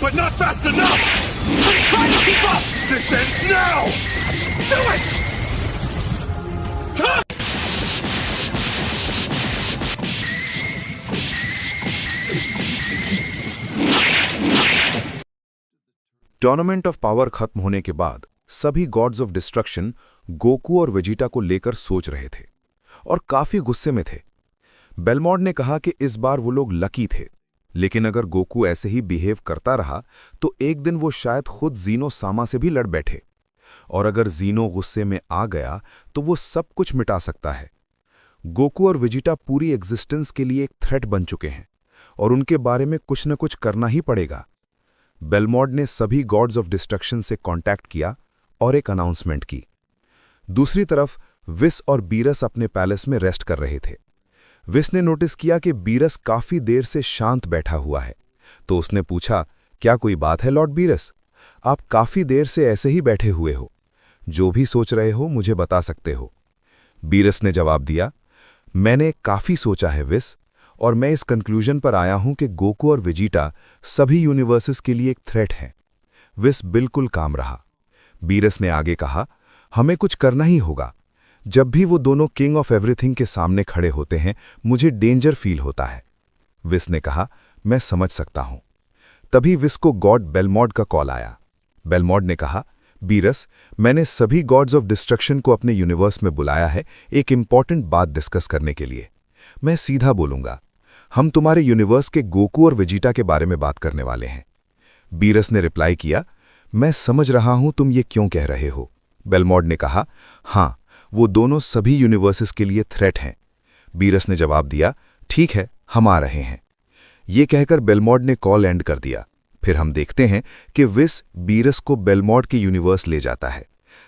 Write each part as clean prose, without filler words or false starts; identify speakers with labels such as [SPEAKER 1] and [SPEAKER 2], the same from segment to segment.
[SPEAKER 1] but not fast enough! I'm trying to keep up! This ends now! Do it!
[SPEAKER 2] Tournament of power खत्म होने के बाद सभी God's of destruction Goku और Vegeta को लेकर सोच रहे थे और काफी गुस्से में थे। बेलमॉड ने कहा कि इस बार वो लोग लकी थे, लेकिन अगर गोकू ऐसे ही बिहेव करता रहा तो एक दिन वो शायद खुद जीनो सामा से भी लड़ बैठे, और अगर जीनो गुस्से में आ गया तो वो सब कुछ मिटा सकता है। गोकू और वेजिटा पूरी एग्जिस्टेंस के लिए एक थ्रेट बन चुके हैं और उनके बारे में कुछ न कुछ करना ही पड़ेगा। बेलमॉड ने सभी गॉड्स ऑफ डिस्ट्रक्शन से कांटेक्ट किया और एक अनाउंसमेंट की। दूसरी तरफ विस और बीरस अपने पैलेस में रेस्ट कर रहे थे। विस ने नोटिस किया कि बीरस काफी देर से शांत बैठा हुआ है, तो उसने पूछा, क्या कोई बात है लॉर्ड बीरस? आप काफी देर से ऐसे ही बैठे हुए हो, जो भी सोच रहे हो मुझे बता सकते हो। बीरस ने जवाब दिया, मैंने काफी सोचा है विस, और मैं इस कंक्लूजन पर आया हूं कि गोकू और वेजिटा सभी यूनिवर्सेस के लिए एक थ्रेट हैं। विस बिल्कुल काम रहा। बीरस ने आगे कहा, हमें कुछ करना ही होगा। जब भी वो दोनों किंग ऑफ एवरीथिंग के सामने खड़े होते हैं मुझे डेंजर फील होता है। विस ने कहा, मैं समझ सकता हूं। तभी विस को गॉड बेलमॉड का कॉल आया। बेलमॉड ने कहा, बीरस, मैंने सभी गॉड्स ऑफ डिस्ट्रक्शन को अपने यूनिवर्स में बुलाया है एक इंपॉर्टेंट बात डिस्कस करने के लिए। मैं सीधा बोलूंगा, हम तुम्हारे यूनिवर्स के गोकू और वेजिटा के बारे में बात करने वाले हैं। बीरस ने रिप्लाई किया, मैं समझ रहा हूं तुम ये क्यों कह रहे हो। बेलमॉड ने कहा, हाँ, वो दोनों सभी यूनिवर्सेस के लिए थ्रेट हैं। बीरस ने जवाब दिया, ठीक है, हम आ रहे हैं। ये कहकर बेलमॉड ने कॉल एंड कर दिया। फिर हम देखते हैं कि विस बीरस को बेलमॉड के यूनिवर्स ले जाता है,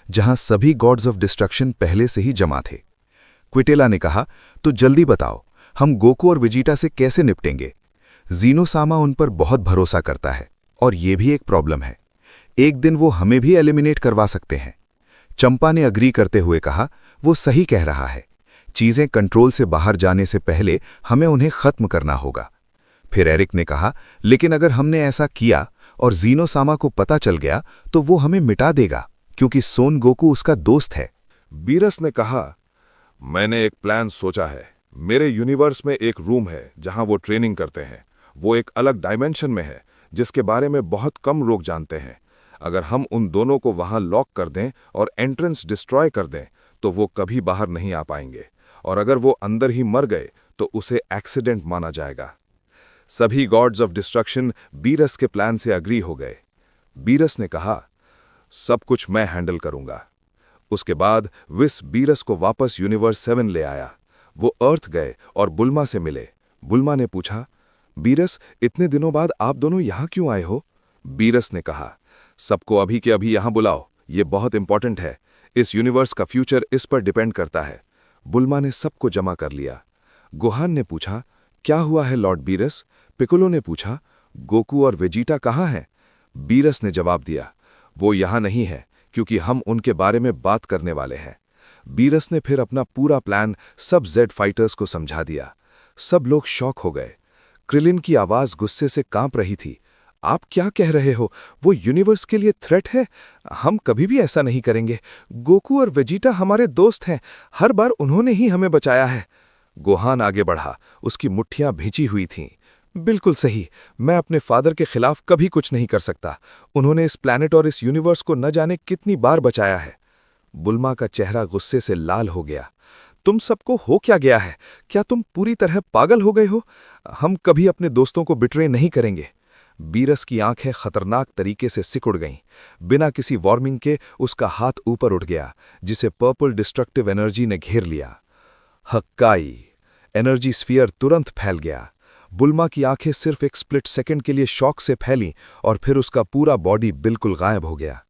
[SPEAKER 2] जहां सभी गॉड्स ऑफ डिस्ट्रक्शन पहले से ही जमा थे। क्विटेला ने कहा, तो जल्दी बताओ, हम गोकू और वेजिटा से कैसे निपटेंगे? जीनो सामा उन पर बहुत भरोसा करता है, और ये भी एक प्रॉब्लम है। एक दिन वो हमें भी एलिमिनेट करवा सकते हैं। चंपा ने अग्री करते हुए कहा, वो सही कह रहा है। चीजें कंट्रोल से बाहर जाने से पहले हमें उन्हें खत्म करना होगा। फिर एरिक ने कहा, लेकिन अगर हमने ऐसा किया और जीनो सामा को पता चल गया तो वो हमें मिटा देगा, क्योंकि सोन गोकू उसका दोस्त है।
[SPEAKER 3] बीरस ने कहा, मैंने एक प्लान सोचा है। मेरे यूनिवर्स में एक रूम है जहां वो ट्रेनिंग करते हैं। वो एक अलग डायमेंशन में है जिसके बारे में बहुत कम लोग जानते हैं। अगर हम उन दोनों को वहां लॉक कर दें और एंट्रेंस डिस्ट्रॉय कर दें तो वो कभी बाहर नहीं आ पाएंगे, और अगर वो अंदर ही मर गए तो उसे एक्सीडेंट माना जाएगा। सभी गॉड्स ऑफ डिस्ट्रक्शन बीरस के प्लान से अग्री हो गए। बीरस ने कहा, सब कुछ मैं हैंडल करूंगा। उसके बाद विस बीरस को वापस यूनिवर्स 7 ले आया। वो अर्थ गए और बुल्मा से मिले। बुल्मा ने पूछा, बीरस, इतने दिनों बाद आप दोनों यहां क्यों आए हो? बीरस ने कहा, सबको अभी के अभी यहां बुलाओ, ये बहुत इंपॉर्टेंट है। इस यूनिवर्स का फ्यूचर इस पर डिपेंड करता है। बुल्मा ने सबको जमा कर लिया। गुहान ने पूछा, क्या हुआ है लॉर्ड बीरस? पिकोलो ने पूछा, गोकू और वेजिटा कहाँ हैं? बीरस ने जवाब दिया, वो यहां नहीं है क्योंकि हम उनके बारे में बात करने वाले हैं। बीरस ने फिर अपना पूरा प्लान सब जेड फाइटर्स को समझा दिया। सब लोग शॉक हो गए। क्रिलिन की आवाज गुस्से से कांप रही थी। आप क्या कह रहे हो? वो यूनिवर्स के लिए थ्रेट है? हम कभी भी ऐसा नहीं करेंगे। गोकू और वेजिटा हमारे दोस्त हैं, हर बार उन्होंने ही हमें बचाया है। गोहान आगे बढ़ा, उसकी मुट्ठियां भींची हुई थीं। बिल्कुल सही, मैं अपने फादर के खिलाफ कभी कुछ नहीं कर सकता। उन्होंने इस प्लैनेट और इस यूनिवर्स को न जाने कितनी बार बचाया है। बुल्मा का चेहरा गुस्से से लाल हो गया। तुम सबको हो क्या गया है? क्या तुम पूरी तरह पागल हो गए हो? हम कभी अपने दोस्तों को बिट्रे नहीं करेंगे। बीरस की आंखें खतरनाक तरीके से सिकुड़ गईं। बिना किसी वार्निंग के उसका हाथ ऊपर उठ गया, जिसे पर्पल डिस्ट्रक्टिव एनर्जी ने घेर लिया। हक्काई एनर्जी स्फीयर तुरंत फैल गया। बुल्मा की आंखें सिर्फ एक स्प्लिट सेकंड के लिए शॉक से फैलीं और फिर उसका पूरा बॉडी बिल्कुल गायब हो गया।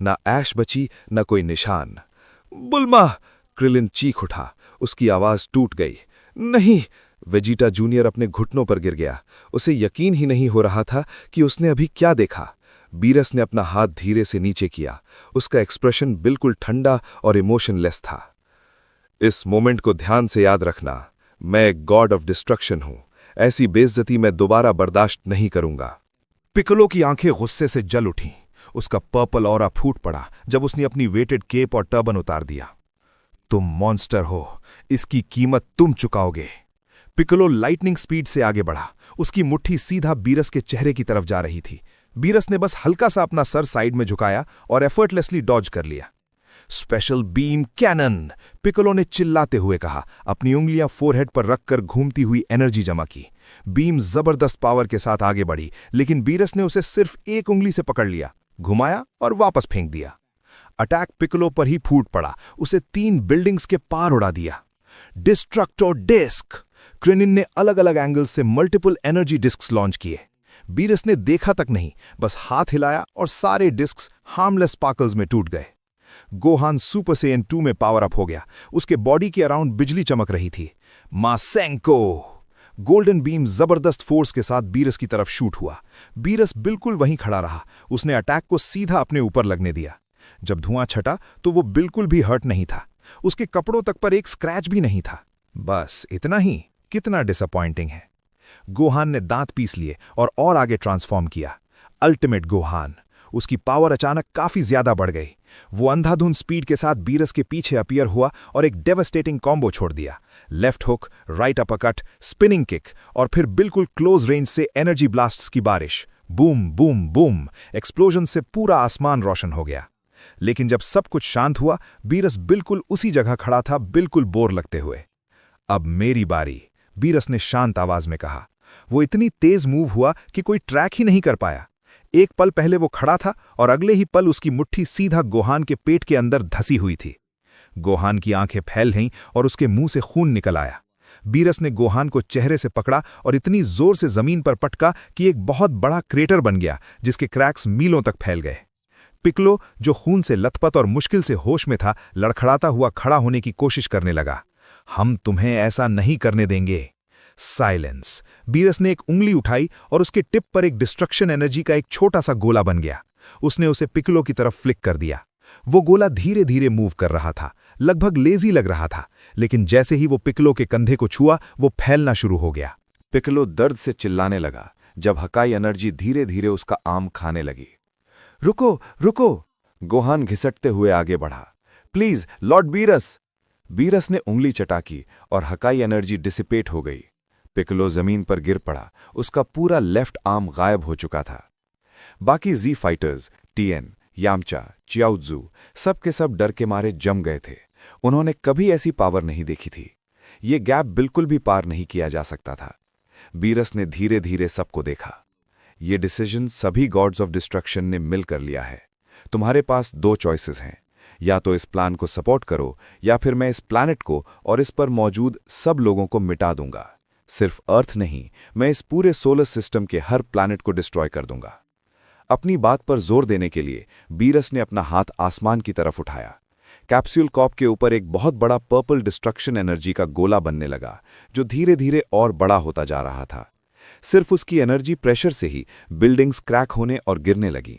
[SPEAKER 3] ना ऐश बची, न कोई निशान। बुल्मा! क्रिलिन चीख उठा। उसकी आवाज टूट गई। नहीं! वेजिटा जूनियर अपने घुटनों पर गिर गया। उसे यकीन ही नहीं हो रहा था कि उसने अभी क्या देखा। बीरस ने अपना हाथ धीरे से नीचे किया। उसका एक्सप्रेशन बिल्कुल ठंडा और इमोशनलेस था। इस मोमेंट को ध्यान से याद रखना। मैं एक गॉड ऑफ डिस्ट्रक्शन हूं। ऐसी बेइज्जती मैं दोबारा बर्दाश्त नहीं करूंगा।
[SPEAKER 2] पिकोलो की आंखें गुस्से से जल उठीं। उसका पर्पल ऑरा फूट पड़ा जब उसने अपनी वेटेड केप और टर्बन उतार दिया। तुम मॉन्स्टर हो, इसकी कीमत तुम चुकाओगे। पिकोलो लाइटनिंग स्पीड से आगे बढ़ा। उसकी मुट्ठी सीधा बीरस के चेहरे की तरफ जा रही थी। बीरस ने बस हल्का सा अपना सर साइड में झुकाया और एफर्टलेसली डॉज कर लिया। स्पेशल बीम कैनन, पिकोलो ने चिल्लाते हुए कहा। अपनी उंगलियां फोरहेड पर रखकर घूमती हुई एनर्जी जमा की। बीम जबरदस्त पावर के साथ आगे बढ़ी, लेकिन बीरस ने उसे सिर्फ एक उंगली से पकड़ लिया, घुमाया और वापस फेंक दिया। अटैक पिकोलो पर ही फूट पड़ा, उसे 3 बिल्डिंग्स के पार उड़ा दिया। डिस्ट्रक्टर डिस्क, क्रेनिन ने अलग अलग एंगल से मल्टीपल एनर्जी डिस्क्स लॉन्च किए। बीरस ने देखा तक नहीं, बस हाथ हिलाया और सारे डिस्क्स हार्मलेस स्पार्कल्स में टूट गए। गोहान सुपर सेयन 2 में पावर अप हो गया। उसके बॉडी के अराउंड बिजली चमक रही थी। मासेंको, गोल्डन बीम जबरदस्त फोर्स के साथ बीरस की तरफ शूट हुआ। बीरस बिल्कुल वहीं खड़ा रहा। उसने अटैक को सीधा अपने ऊपर लगने दिया। जब धुआं छटा तो वो बिल्कुल भी हर्ट नहीं था। उसके कपड़ों तक पर एक स्क्रैच भी नहीं था। बस इतना ही। कितना डिसअपॉइंटिंग है। गोहान ने दांत पीस लिए और आगे ट्रांसफॉर्म किया। Ultimate Gohan. उसकी पावर अचानक काफी ज्यादा बढ़ गई। वो अंधाधुंध स्पीड के साथ बीरस के पीछे अपीयर हुआ और एक डेवास्टेटिंग कॉम्बो छोड़ दिया। Left hook, right uppercut, spinning kick और फिर बिल्कुल क्लोज रेंज से एनर्जी ब्लास्ट्स की बारिश। बूम बूम बूम, एक्सप्लोजन से पूरा आसमान रोशन हो गया। लेकिन जब सब कुछ शांत हुआ, बीरस बिल्कुल उसी जगह खड़ा था, बिल्कुल बोर लगते हुए। अब मेरी बारी, बीरस ने शांत आवाज में कहा। वो इतनी तेज मूव हुआ कि कोई ट्रैक ही नहीं कर पाया। एक पल पहले वो खड़ा था और अगले ही पल उसकी मुट्ठी सीधा गोहान के पेट के अंदर धसी हुई थी। गोहान की आंखें फैल गईं और उसके मुंह से खून निकल आया। बीरस ने गोहान को चेहरे से पकड़ा और इतनी जोर से जमीन पर पटका कि एक बहुत बड़ा क्रेटर बन गया, जिसके क्रैक्स मीलों तक फैल गए। पिकोलो, जो खून से लथपथ और मुश्किल से होश में था, लड़खड़ाता हुआ खड़ा होने की कोशिश करने लगा। हम तुम्हें ऐसा नहीं करने देंगे। साइलेंस। बीरस ने एक उंगली उठाई और उसके टिप पर एक डिस्ट्रक्शन एनर्जी का एक छोटा सा गोला बन गया। उसने उसे पिकोलो की तरफ फ्लिक कर दिया। वो गोला धीरे धीरे मूव कर रहा था, लगभग लेजी लग रहा था, लेकिन जैसे ही वो पिकोलो के कंधे को छुआ, वो फैलना शुरू हो गया।
[SPEAKER 3] पिकोलो दर्द से चिल्लाने लगा जब हकाई एनर्जी धीरे धीरे उसका आर्म खाने लगी। रुको रुको, गोहान घिसटते हुए आगे बढ़ा। Please Lord Beerus. बीरस ने उंगली चटाकी और हकाई एनर्जी डिसिपेट हो गई। पिकोलो जमीन पर गिर पड़ा। उसका पूरा लेफ्ट आर्म गायब हो चुका था। बाकी जी फाइटर्स, टीएन, यामचा, चियाओजू, सब के सब डर के मारे जम गए थे। उन्होंने कभी ऐसी पावर नहीं देखी थी। ये गैप बिल्कुल भी पार नहीं किया जा सकता था। बीरस ने धीरे धीरे सबको देखा। ये डिसीजन सभी गॉड्स ऑफ डिस्ट्रक्शन ने मिलकर लिया है। तुम्हारे पास 2 चॉइसेस हैं, या तो इस प्लान को सपोर्ट करो या फिर मैं इस प्लैनेट को और इस पर मौजूद सब लोगों को मिटा दूंगा। सिर्फ अर्थ नहीं, मैं इस पूरे सोलर सिस्टम के हर प्लैनेट को डिस्ट्रॉय कर दूंगा। अपनी बात पर जोर देने के लिए बीरस ने अपना हाथ आसमान की तरफ उठाया। कैप्सूल कॉप के ऊपर एक बहुत बड़ा पर्पल डिस्ट्रक्शन एनर्जी का गोला बनने लगा, जो धीरे धीरे और बड़ा होता जा रहा था। सिर्फ उसकी एनर्जी प्रेशर से ही बिल्डिंग्स क्रैक होने और गिरने लगी।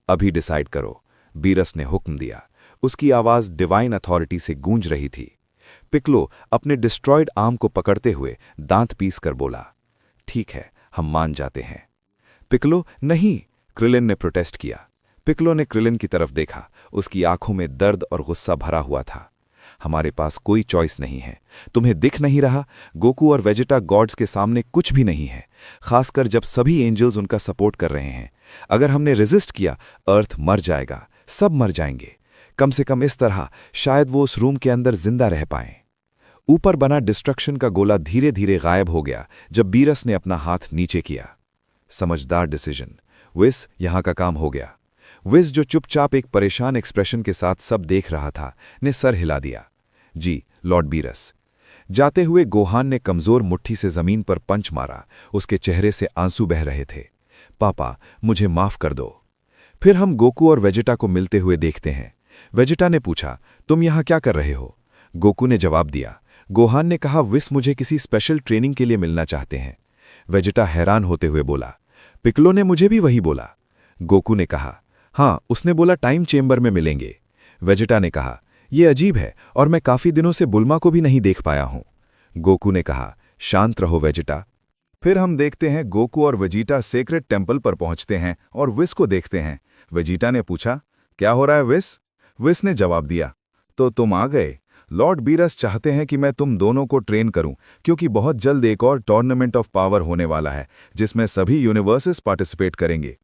[SPEAKER 3] अभी डिसाइड करो, बीरस ने हुक्म दिया। उसकी आवाज डिवाइन अथॉरिटी से गूंज रही थी। पिकोलो अपने डिस्ट्रॉयड आर्म को पकड़ते हुए दांत पीस कर बोला, ठीक है, हम मान जाते हैं। पिकोलो, नहीं, क्रिलिन ने प्रोटेस्ट किया। पिकोलो ने क्रिलिन की तरफ देखा। उसकी आंखों में दर्द और गुस्सा भरा हुआ था। हमारे पास कोई चॉइस नहीं है। तुम्हें दिख नहीं रहा? गोकू और वेजिटा गॉड्स के सामने कुछ भी नहीं है, खासकर जब सभी एंजल्स उनका सपोर्ट कर रहे हैं। अगर हमने रेजिस्ट किया, अर्थ मर जाएगा, सब मर जाएंगे। कम से कम इस तरह शायद वो उस रूम के अंदर जिंदा रह पाएं। ऊपर बना डिस्ट्रक्शन का गोला धीरे धीरे गायब हो गया जब बीरस ने अपना हाथ नीचे किया। समझदार डिसीजन। विस, यहां का काम हो गया। विस, जो चुपचाप एक परेशान एक्सप्रेशन के साथ सब देख रहा था, ने सर हिला दिया। जी लॉर्ड बीरस। जाते हुए गोहान ने कमजोर मुट्ठी से जमीन पर पंच मारा। उसके चेहरे से आंसू बह रहे थे। पापा, मुझे माफ कर दो। फिर हम गोकू और वेजिटा को मिलते हुए देखते हैं। वेजिटा ने पूछा, तुम यहां क्या कर रहे हो? गोकू ने जवाब दिया। गोहान ने कहा, विस मुझे किसी स्पेशल ट्रेनिंग के लिए मिलना चाहते हैं। वेजिटा हैरान होते हुए बोला, पिकोलो ने मुझे भी वही बोला। गोकू ने कहा, हाँ, उसने बोला टाइम चेंबर में मिलेंगे। वेजिटा ने कहा, यह अजीब है और मैं काफी दिनों से बुल्मा को भी नहीं देख पाया हूं। गोकू ने कहा, शांत रहो वेजिटा।
[SPEAKER 2] फिर हम देखते हैं गोकू और वेजिटा सेक्रेट टेम्पल पर पहुंचते हैं और विस को देखते हैं। वेजिटा ने पूछा, क्या हो रहा है विस? विस ने जवाब दिया, तो तुम आ गए। लॉर्ड बीरस चाहते हैं कि मैं तुम दोनों को ट्रेन करूं, क्योंकि बहुत जल्द एक और टूर्नामेंट ऑफ पावर होने वाला है जिसमें सभी यूनिवर्सेस पार्टिसिपेट करेंगे।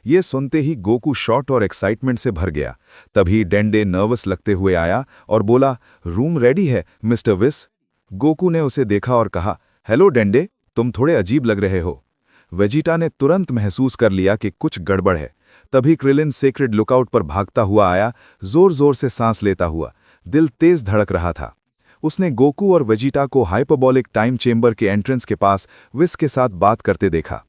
[SPEAKER 2] ये सुनते ही गोकू शॉक और एक्साइटमेंट से भर गया। तभी डेंडे नर्वस लगते हुए आया और बोला, रूम रेडी है मिस्टर विस। गोकू ने उसे देखा और कहा, हेलो डेंडे, तुम थोड़े अजीब लग रहे हो। वेजिटा ने तुरंत महसूस कर लिया कि कुछ गड़बड़ है। तभी क्रिलिन सेक्रेड लुकआउट पर भागता हुआ आया, जोर जोर से सांस लेता हुआ। दिल तेज धड़क रहा था। उसने गोकू और वेजिटा को हाइपरबॉलिक टाइम चेंबर के एंट्रेंस के पास विस के साथ बात करते देखा।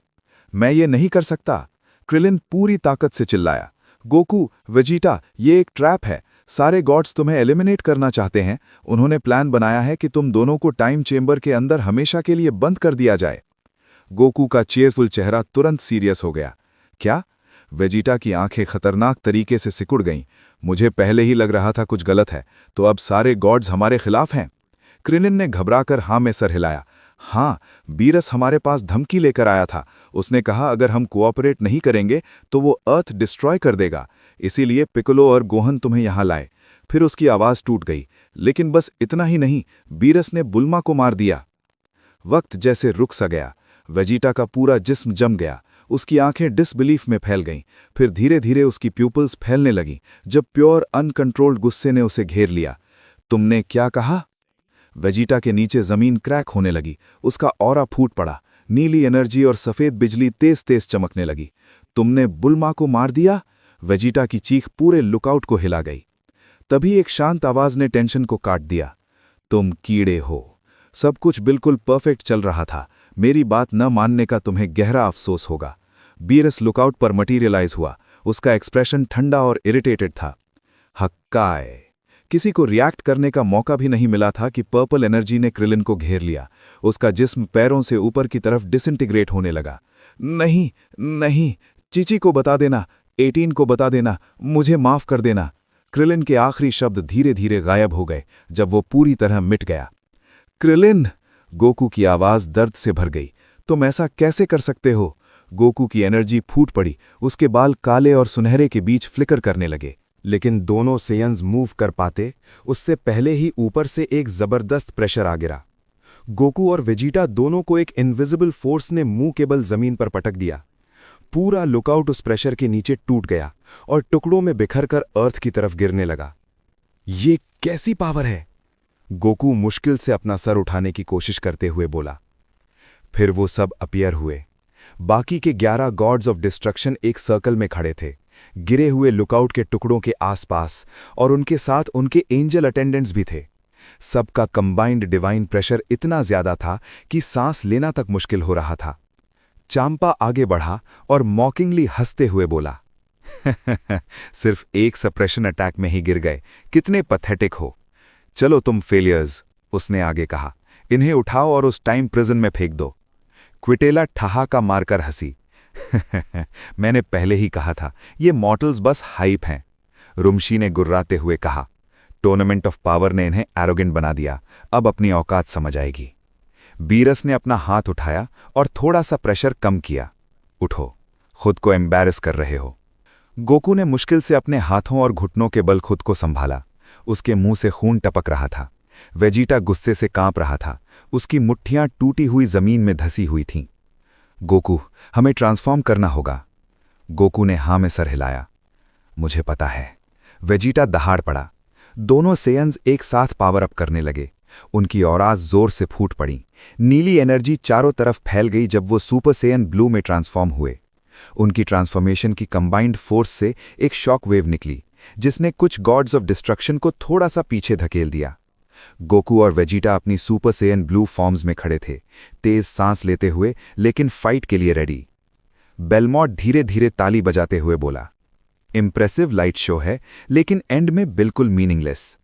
[SPEAKER 2] मैं ये नहीं कर सकता, क्रिलिन पूरी ताकत से चिल्लाया। गोकू, वेजिटा, ये एक ट्रैप है। सारे गॉड्स तुम्हें एलिमिनेट करना चाहते हैं। उन्होंने प्लान बनाया है कि तुम दोनों को टाइम चेंबर के अंदर हमेशा के लिए बंद कर दिया जाए। गोकू का चेयरफुल चेहरा तुरंत सीरियस हो गया। क्या? वेजिटा की आंखें खतरनाक तरीके से सिकुड़ गईं। मुझे पहले ही लग रहा था कुछ गलत है, तो अब सारे गॉड्स हमारे खिलाफ हैं। क्रिलिन ने घबराकर हाँ में सर हिलाया। हाँ, बीरस हमारे पास धमकी लेकर आया था। उसने कहा अगर हम कोऑपरेट नहीं करेंगे तो वो अर्थ डिस्ट्रॉय कर देगा। इसीलिए पिकोलो और गोहन तुम्हें यहाँ लाए। फिर उसकी आवाज़ टूट गई। लेकिन बस इतना ही नहीं, बीरस ने बुल्मा को मार दिया। वक्त जैसे रुक सा गया। वेजिटा का पूरा जिस्म जम गया। उसकी आंखें डिसबिलीफ में फैल गईं। फिर धीरे धीरे उसकी प्यूपल्स फैलने लगीं, जब प्योर अनकंट्रोल्ड गुस्से ने उसे घेर लिया। तुमने क्या कहा? वेजिटा के नीचे जमीन क्रैक होने लगी। उसका ऑरा फूट पड़ा। नीली एनर्जी और सफेद बिजली तेज तेज चमकने लगी। तुमने बुल्मा को मार दिया? वेजिटा की चीख पूरे लुकआउट को हिला गई। तभी एक शांत आवाज ने टेंशन को काट दिया। तुम कीड़े हो। सब कुछ बिल्कुल परफेक्ट चल रहा था। मेरी बात न मानने का तुम्हें गहरा अफसोस होगा। बीरस लुकआउट पर मटीरियलाइज हुआ। उसका एक्सप्रेशन ठंडा और इरिटेटेड था। हक्काए। किसी को रिएक्ट करने का मौका भी नहीं मिला था कि पर्पल एनर्जी ने क्रिलिन को घेर लिया। उसका जिस्म पैरों से ऊपर की तरफ डिसइंटीग्रेट होने लगा। नहीं, नहीं, चीची को बता देना, 18 को बता देना, मुझे माफ कर देना। क्रिलिन के आखिरी शब्द धीरे धीरे गायब हो गए जब वो पूरी तरह मिट गया। क्रिलिन! गोकू की आवाज दर्द से भर गई। तुम ऐसा कैसे कर सकते हो? गोकू की एनर्जी फूट पड़ी। उसके बाल काले और सुनहरे के बीच फ्लिकर करने लगे।
[SPEAKER 4] लेकिन दोनों सेयन्स मूव कर पाते उससे पहले ही ऊपर से एक जबरदस्त प्रेशर आ गिरा। गोकू और वेजिटा दोनों को एक इनविजिबल फोर्स ने मुंह के बल जमीन पर पटक दिया। पूरा लुकआउट उस प्रेशर के नीचे टूट गया और टुकड़ों में बिखरकर अर्थ की तरफ गिरने लगा। ये कैसी पावर है? गोकू मुश्किल से अपना सर उठाने की कोशिश करते हुए बोला। फिर वो सब अपीयर हुए। बाकी के 11 गॉड्स ऑफ डिस्ट्रक्शन एक सर्कल में खड़े थे, गिरे हुए लुकआउट के टुकड़ों के आसपास, और उनके साथ उनके एंजल अटेंडेंट्स भी थे। सबका कंबाइंड डिवाइन प्रेशर इतना ज्यादा था कि सांस लेना तक मुश्किल हो रहा था। चांपा आगे बढ़ा और मॉकिंगली हंसते हुए बोला, सिर्फ एक सप्रेशन अटैक में ही गिर गए, कितने पथेटिक हो। चलो तुम फेलियर्स, उसने आगे कहा, इन्हें उठाओ और उस टाइम प्रिजन में फेंक दो। क्विटेला ठहाका मारकर हंसी। मैंने पहले ही कहा था, ये मॉर्टल्स बस हाइप हैं। रुमशी ने गुर्राते हुए कहा, टूर्नामेंट ऑफ पावर ने इन्हें एरोगेंट बना दिया, अब अपनी औकात समझ आएगी। बीरस ने अपना हाथ उठाया और थोड़ा सा प्रेशर कम किया। उठो, खुद को एम्बैरस कर रहे हो। गोकू ने मुश्किल से अपने हाथों और घुटनों के बल खुद को संभाला। उसके मुंह से खून टपक रहा था। वेजिटा गुस्से से कांप रहा था। उसकी मुट्ठियां टूटी हुई जमीन में धसी हुई थीं। गोकू, हमें ट्रांसफॉर्म करना होगा। गोकू ने हाँ में सर हिलाया। मुझे पता है। वेजिटा दहाड़ पड़ा। दोनों सेयन्स एक साथ पावर अप करने लगे। उनकी औराज जोर से फूट पड़ी। नीली एनर्जी चारों तरफ फैल गई जब वो सुपर सेयन ब्लू में ट्रांसफॉर्म हुए। उनकी ट्रांसफॉर्मेशन की कंबाइंड फोर्स से एक शॉक वेव निकली, जिसने कुछ गॉड्स ऑफ डिस्ट्रक्शन को थोड़ा सा पीछे धकेल दिया। गोकू और वेजिटा अपनी सुपर सेयन ब्लू फॉर्म्स में खड़े थे, तेज सांस लेते हुए लेकिन फाइट के लिए रेडी। बेलमॉट धीरे धीरे ताली बजाते हुए बोला, इंप्रेसिव लाइट शो है, लेकिन एंड में बिल्कुल मीनिंगलेस।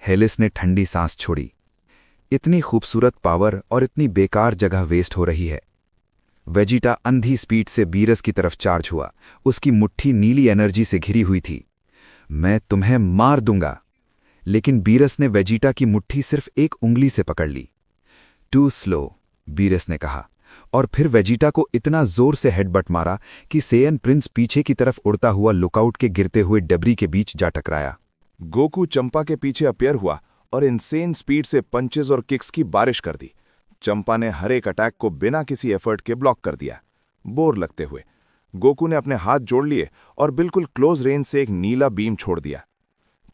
[SPEAKER 4] हेलिस ने ठंडी सांस छोड़ी। इतनी खूबसूरत पावर और इतनी बेकार जगह वेस्ट हो रही है। वेजिटा अंधी स्पीड से बीरस की तरफ चार्ज हुआ। उसकी मुट्ठी नीली एनर्जी से घिरी हुई थी। मैं तुम्हें मार दूंगा। लेकिन बीरस ने वेजिटा की मुट्ठी सिर्फ एक उंगली से पकड़ ली। टू स्लो, बीरस ने कहा। और फिर वेजिटा को इतना जोर से हेडबट मारा कि सेयन प्रिंस पीछे की तरफ उड़ता हुआ लुकआउट के गिरते हुए डबरी के बीच जा टकराया।
[SPEAKER 3] गोकू चंपा के पीछे अपीयर हुआ और इनसेन स्पीड से पंचेज और किक्स की बारिश कर दी। चंपा ने हर एक अटैक को बिना किसी एफर्ट के ब्लॉक कर दिया। बोर लगते हुए गोकू ने अपने हाथ जोड़ लिए और बिल्कुल क्लोज रेंज से एक नीला बीम छोड़ दिया।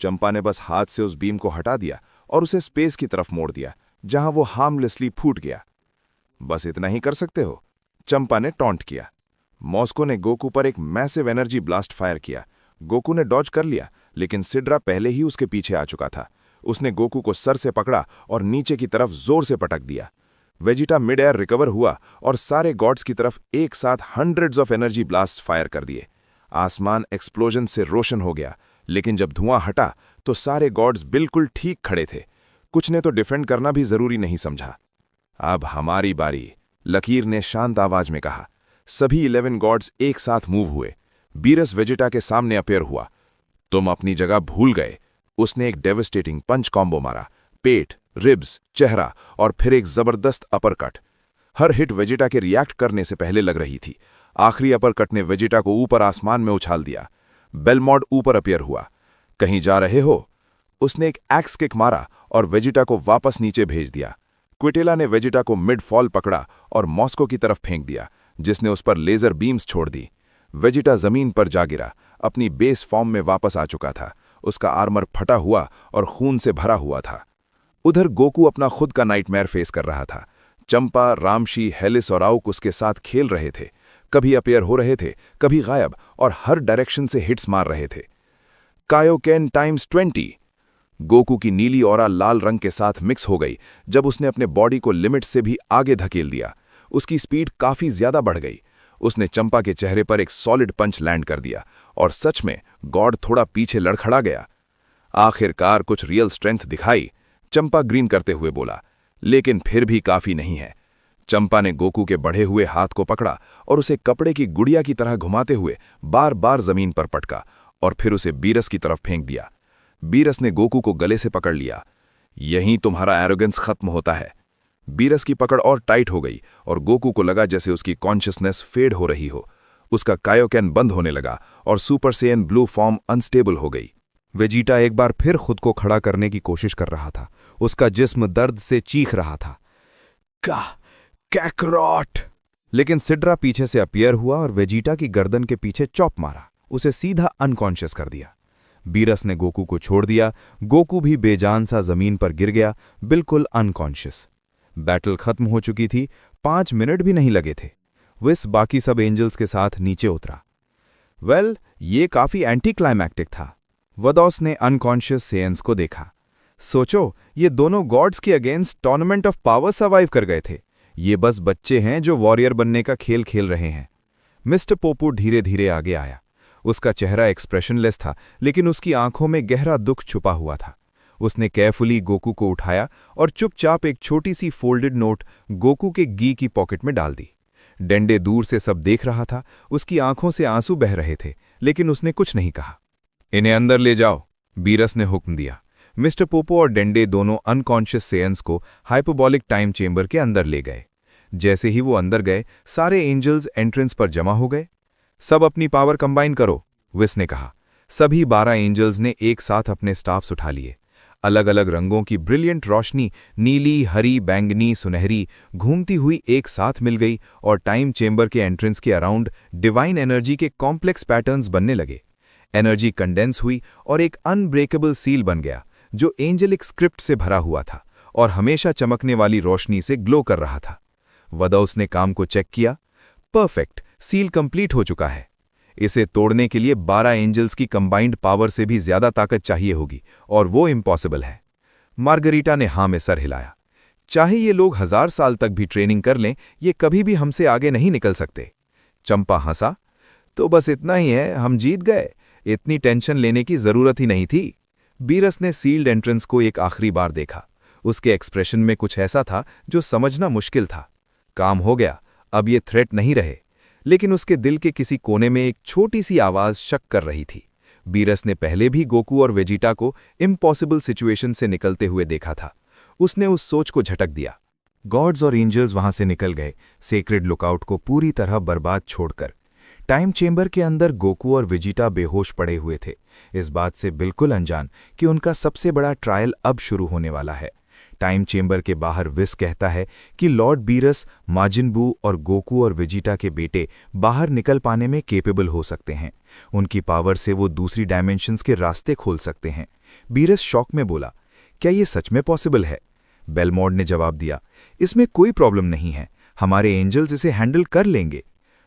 [SPEAKER 3] चंपा ने बस हाथ से उस बीम को हटा दिया और उसे स्पेस की तरफ मोड़ दिया, जहां वो हार्मलेसली फूट गया। बस इतना ही कर सकते हो, चंपा ने टॉन्ट किया। मॉस्को ने गोकू पर एक मैसिव एनर्जी ब्लास्ट फायर किया। गोकू ने डॉज कर लिया, लेकिन सिड्रा पहले ही उसके पीछे आ चुका था। उसने गोकू को सर से पकड़ा और नीचे की तरफ जोर से पटक दिया। वेजिटा मिड एयर रिकवर हुआ और सारे गॉड्स की तरफ एक साथ hundreds of energy blast fire कर दिए। आसमान एक्सप्लोजन से रोशन हो गया, लेकिन जब धुआं हटा तो सारे गॉड्स बिल्कुल ठीक खड़े थे। कुछ ने तो डिफेंड करना भी जरूरी नहीं समझा। अब हमारी बारी, लकीर ने शांत आवाज में कहा। सभी 11 गॉड्स एक साथ मूव हुए। बीरस वेजिटा के सामने अपीयर हुआ। तुम अपनी जगह भूल गए। उसने एक डेविस्टेटिंग पंच कॉम्बो मारा, पेट, रिब्स, चेहरा और फिर एक जबरदस्त अपरकट। हर हिट वेजिटा के रिएक्ट करने से पहले लग रही थी। आखिरी अपरकट ने वेजिटा को ऊपर आसमान में उछाल दिया। बेलमॉड ऊपर अपीयर हुआ। कहीं जा रहे हो? उसने एक एक्स किक मारा और वेजिटा को वापस नीचे भेज दिया। क्विटेला ने वेजिटा को मिड फॉल पकड़ा और मॉस्को की तरफ फेंक दिया, जिसने उस पर लेजर बीम्स छोड़ दी। वेजिटा जमीन पर जा गिरा। अपनी बेस फॉर्म में वापस आ चुका था। उसका आर्मर फटा हुआ और खून से भरा हुआ था। उधर गोकू अपना खुद का नाइटमेयर फेस कर रहा था। चंपा, रामशी, हेलिस और आउक उसके साथ खेल रहे थे। कभी अपीयर हो रहे थे, कभी गायब, और हर डायरेक्शन से हिट्स मार रहे थे। कायोकेन ×20। गोकू की नीली ऑरा लाल रंग के साथ मिक्स हो गई जब उसने अपने बॉडी को लिमिट से भी आगे धकेल दिया। उसकी स्पीड काफी ज्यादा बढ़ गई। उसने चंपा के चेहरे पर एक सॉलिड पंच लैंड कर दिया और सच में गॉड थोड़ा पीछे लड़खड़ा गया। आखिरकार कुछ रियल स्ट्रेंथ दिखाई, चंपा ग्रीन करते हुए बोला, लेकिन फिर भी काफी नहीं है। चंपा ने गोकू के बढ़े हुए हाथ को पकड़ा और उसे कपड़े की गुड़िया की तरह घुमाते हुए बार बार जमीन पर पटका और फिर उसे बीरस की तरफ फेंक दिया। बीरस ने गोकू को गले से पकड़ लिया। यहीं तुम्हारा एरोगेंस खत्म होता है। बीरस की पकड़ और टाइट हो गई और गोकू को लगा जैसे उसकी कॉन्शियसनेस फेड हो रही हो। उसका कायोकेन बंद होने लगा और super Saiyan blue form unstable हो गई।
[SPEAKER 4] वेजिटा एक बार फिर खुद को खड़ा करने की कोशिश कर रहा था। उसका जिस्म दर्द से चीख रहा था, कैकरॉट। लेकिन सिड्रा पीछे से अपीयर हुआ और वेजिटा की गर्दन के पीछे चॉप मारा, उसे सीधा अनकॉन्शियस कर दिया। बीरस ने गोकू को छोड़ दिया। गोकू भी बेजान सा जमीन पर गिर गया, बिल्कुल अनकॉन्शियस। बैटल खत्म हो चुकी थी। 5 मिनट भी नहीं लगे थे। विस बाकी सब एंजल्स के साथ नीचे उतरा। ये काफी एंटी क्लाइमैक्टिक था। वदौस ने अनकॉन्शियस सेयंस को देखा। सोचो, ये दोनों गॉड्स के against tournament of power survive कर गए थे। ये बस बच्चे हैं जो वॉरियर बनने का खेल खेल रहे हैं। मिस्टर पोपू धीरे धीरे आगे आया। उसका चेहरा एक्सप्रेशनलेस था, लेकिन उसकी आंखों में गहरा दुख छुपा हुआ था। उसने केयरफुली गोकू को उठाया और चुपचाप एक छोटी सी फोल्डेड नोट गोकू के गी की पॉकेट में डाल दी। डेंडे दूर से सब देख रहा था। उसकी आंखों से आंसू बह रहे थे, लेकिन उसने कुछ नहीं कहा। इन्हें अंदर ले जाओ, बीरस ने हुक्म दिया। मिस्टर पोपो और डेंडे दोनों अनकॉन्शियस सेयंस को हाइपोबॉलिक टाइम चेंबर के अंदर ले गए। जैसे ही वो अंदर गए, सारे एंजल्स एंट्रेंस पर जमा हो गए। सब अपनी पावर कंबाइन करो, विस ने कहा। सभी 12 एंजल्स ने एक साथ अपने स्टाफ्स उठा लिए। अलग अलग रंगों की ब्रिलियंट रोशनी, नीली, हरी, बैंगनी, सुनहरी, घूमती हुई एक साथ मिल गई और टाइम चेंबर के एंट्रेंस के अराउंड डिवाइन एनर्जी के कॉम्प्लेक्स पैटर्न्स बनने लगे। एनर्जी कंडेंस हुई और एक अनब्रेकेबल सील बन गया, जो एंजेलिक स्क्रिप्ट से भरा हुआ था और हमेशा चमकने वाली रोशनी से ग्लो कर रहा था। वदौस ने काम को चेक किया। परफेक्ट, सील कंप्लीट हो चुका है। इसे तोड़ने के लिए 12 एंजल्स की कंबाइंड पावर से भी ज्यादा ताकत चाहिए होगी, और वो इम्पॉसिबल है। मार्गरीटा ने हाँ में सर हिलाया। चाहे ये लोग 1000 साल तक भी ट्रेनिंग कर लें, ये कभी भी हमसे आगे नहीं निकल सकते। चंपा हंसा। तो बस इतना ही है, हम जीत गए। इतनी टेंशन लेने की जरूरत ही नहीं थी। बीरस ने सील्ड एंट्रेंस को एक आखिरी बार देखा। उसके एक्सप्रेशन में कुछ ऐसा था जो समझना मुश्किल था। काम हो गया, अब ये थ्रेट नहीं रहे। लेकिन उसके दिल के किसी कोने में एक छोटी सी आवाज शक कर रही थी। बीरस ने पहले भी गोकू और वेजिटा को इम्पॉसिबल सिचुएशन से निकलते हुए देखा था। उसने उस सोच को झटक दिया।
[SPEAKER 2] गॉड्स और एंजल्स वहां से निकल गए, सेक्रेड लुकआउट को पूरी तरह बर्बाद छोड़कर। टाइम चेंबर के अंदर गोकू और वेजिटा बेहोश पड़े हुए थे, इस बात से बिल्कुल अनजान कि उनका सबसे बड़ा ट्रायल अब शुरू होने वाला है। टाइम चेंबर के बाहर विस कहता है कि लॉर्ड बीरस, माजिन बू और गोकू और वेजिटा के बेटे बाहर निकल पाने में केपेबल हो सकते हैं। उनकी पावर से वो दूसरी डायमेंशंस के रास्ते खोल सकते हैं। बीरस शॉक में बोला, क्या ये सच में पॉसिबल है? बेलमोंड ने जवाब दिया, इसमें कोई प्रॉब्लम नहीं है, हमारे एंजल्स इसे हैंडल कर लेंगे।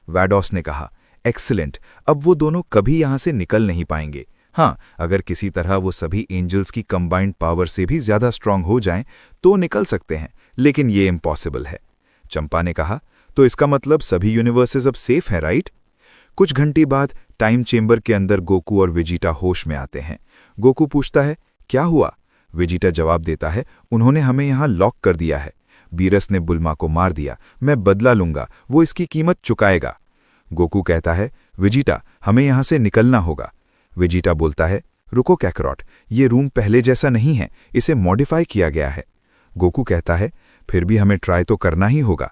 [SPEAKER 2] वैडॉस ने कहा, एक्सीलेंट, अब वो दोनों कभी यहां से निकल नहीं पाएंगे। हाँ, अगर किसी तरह वो सभी एंजल्स की कंबाइंड पावर से भी ज्यादा स्ट्रांग हो जाएं तो निकल सकते हैं, लेकिन ये इम्पॉसिबल है। चंपा ने कहा, तो इसका मतलब सभी यूनिवर्सेस अब सेफ हैं, राइट? कुछ घंटे बाद टाइम चेंबर के अंदर गोकू और वेजिटा होश में आते हैं। गोकू पूछता है, क्या हुआ? वेजिटा जवाब देता है, उन्होंने हमें यहां लॉक कर दिया है। बीरस ने बुल्मा को मार दिया, मैं बदला लूंगा, वो इसकी कीमत चुकाएगा। गोकू कहता है, वेजिटा, हमें यहां से निकलना होगा। वेजिटा बोलता है, रुको कैकरॉट, ये रूम पहले जैसा नहीं है, इसे मॉडिफाई किया गया है। गोकू कहता है, फिर भी हमें ट्राई तो करना ही होगा।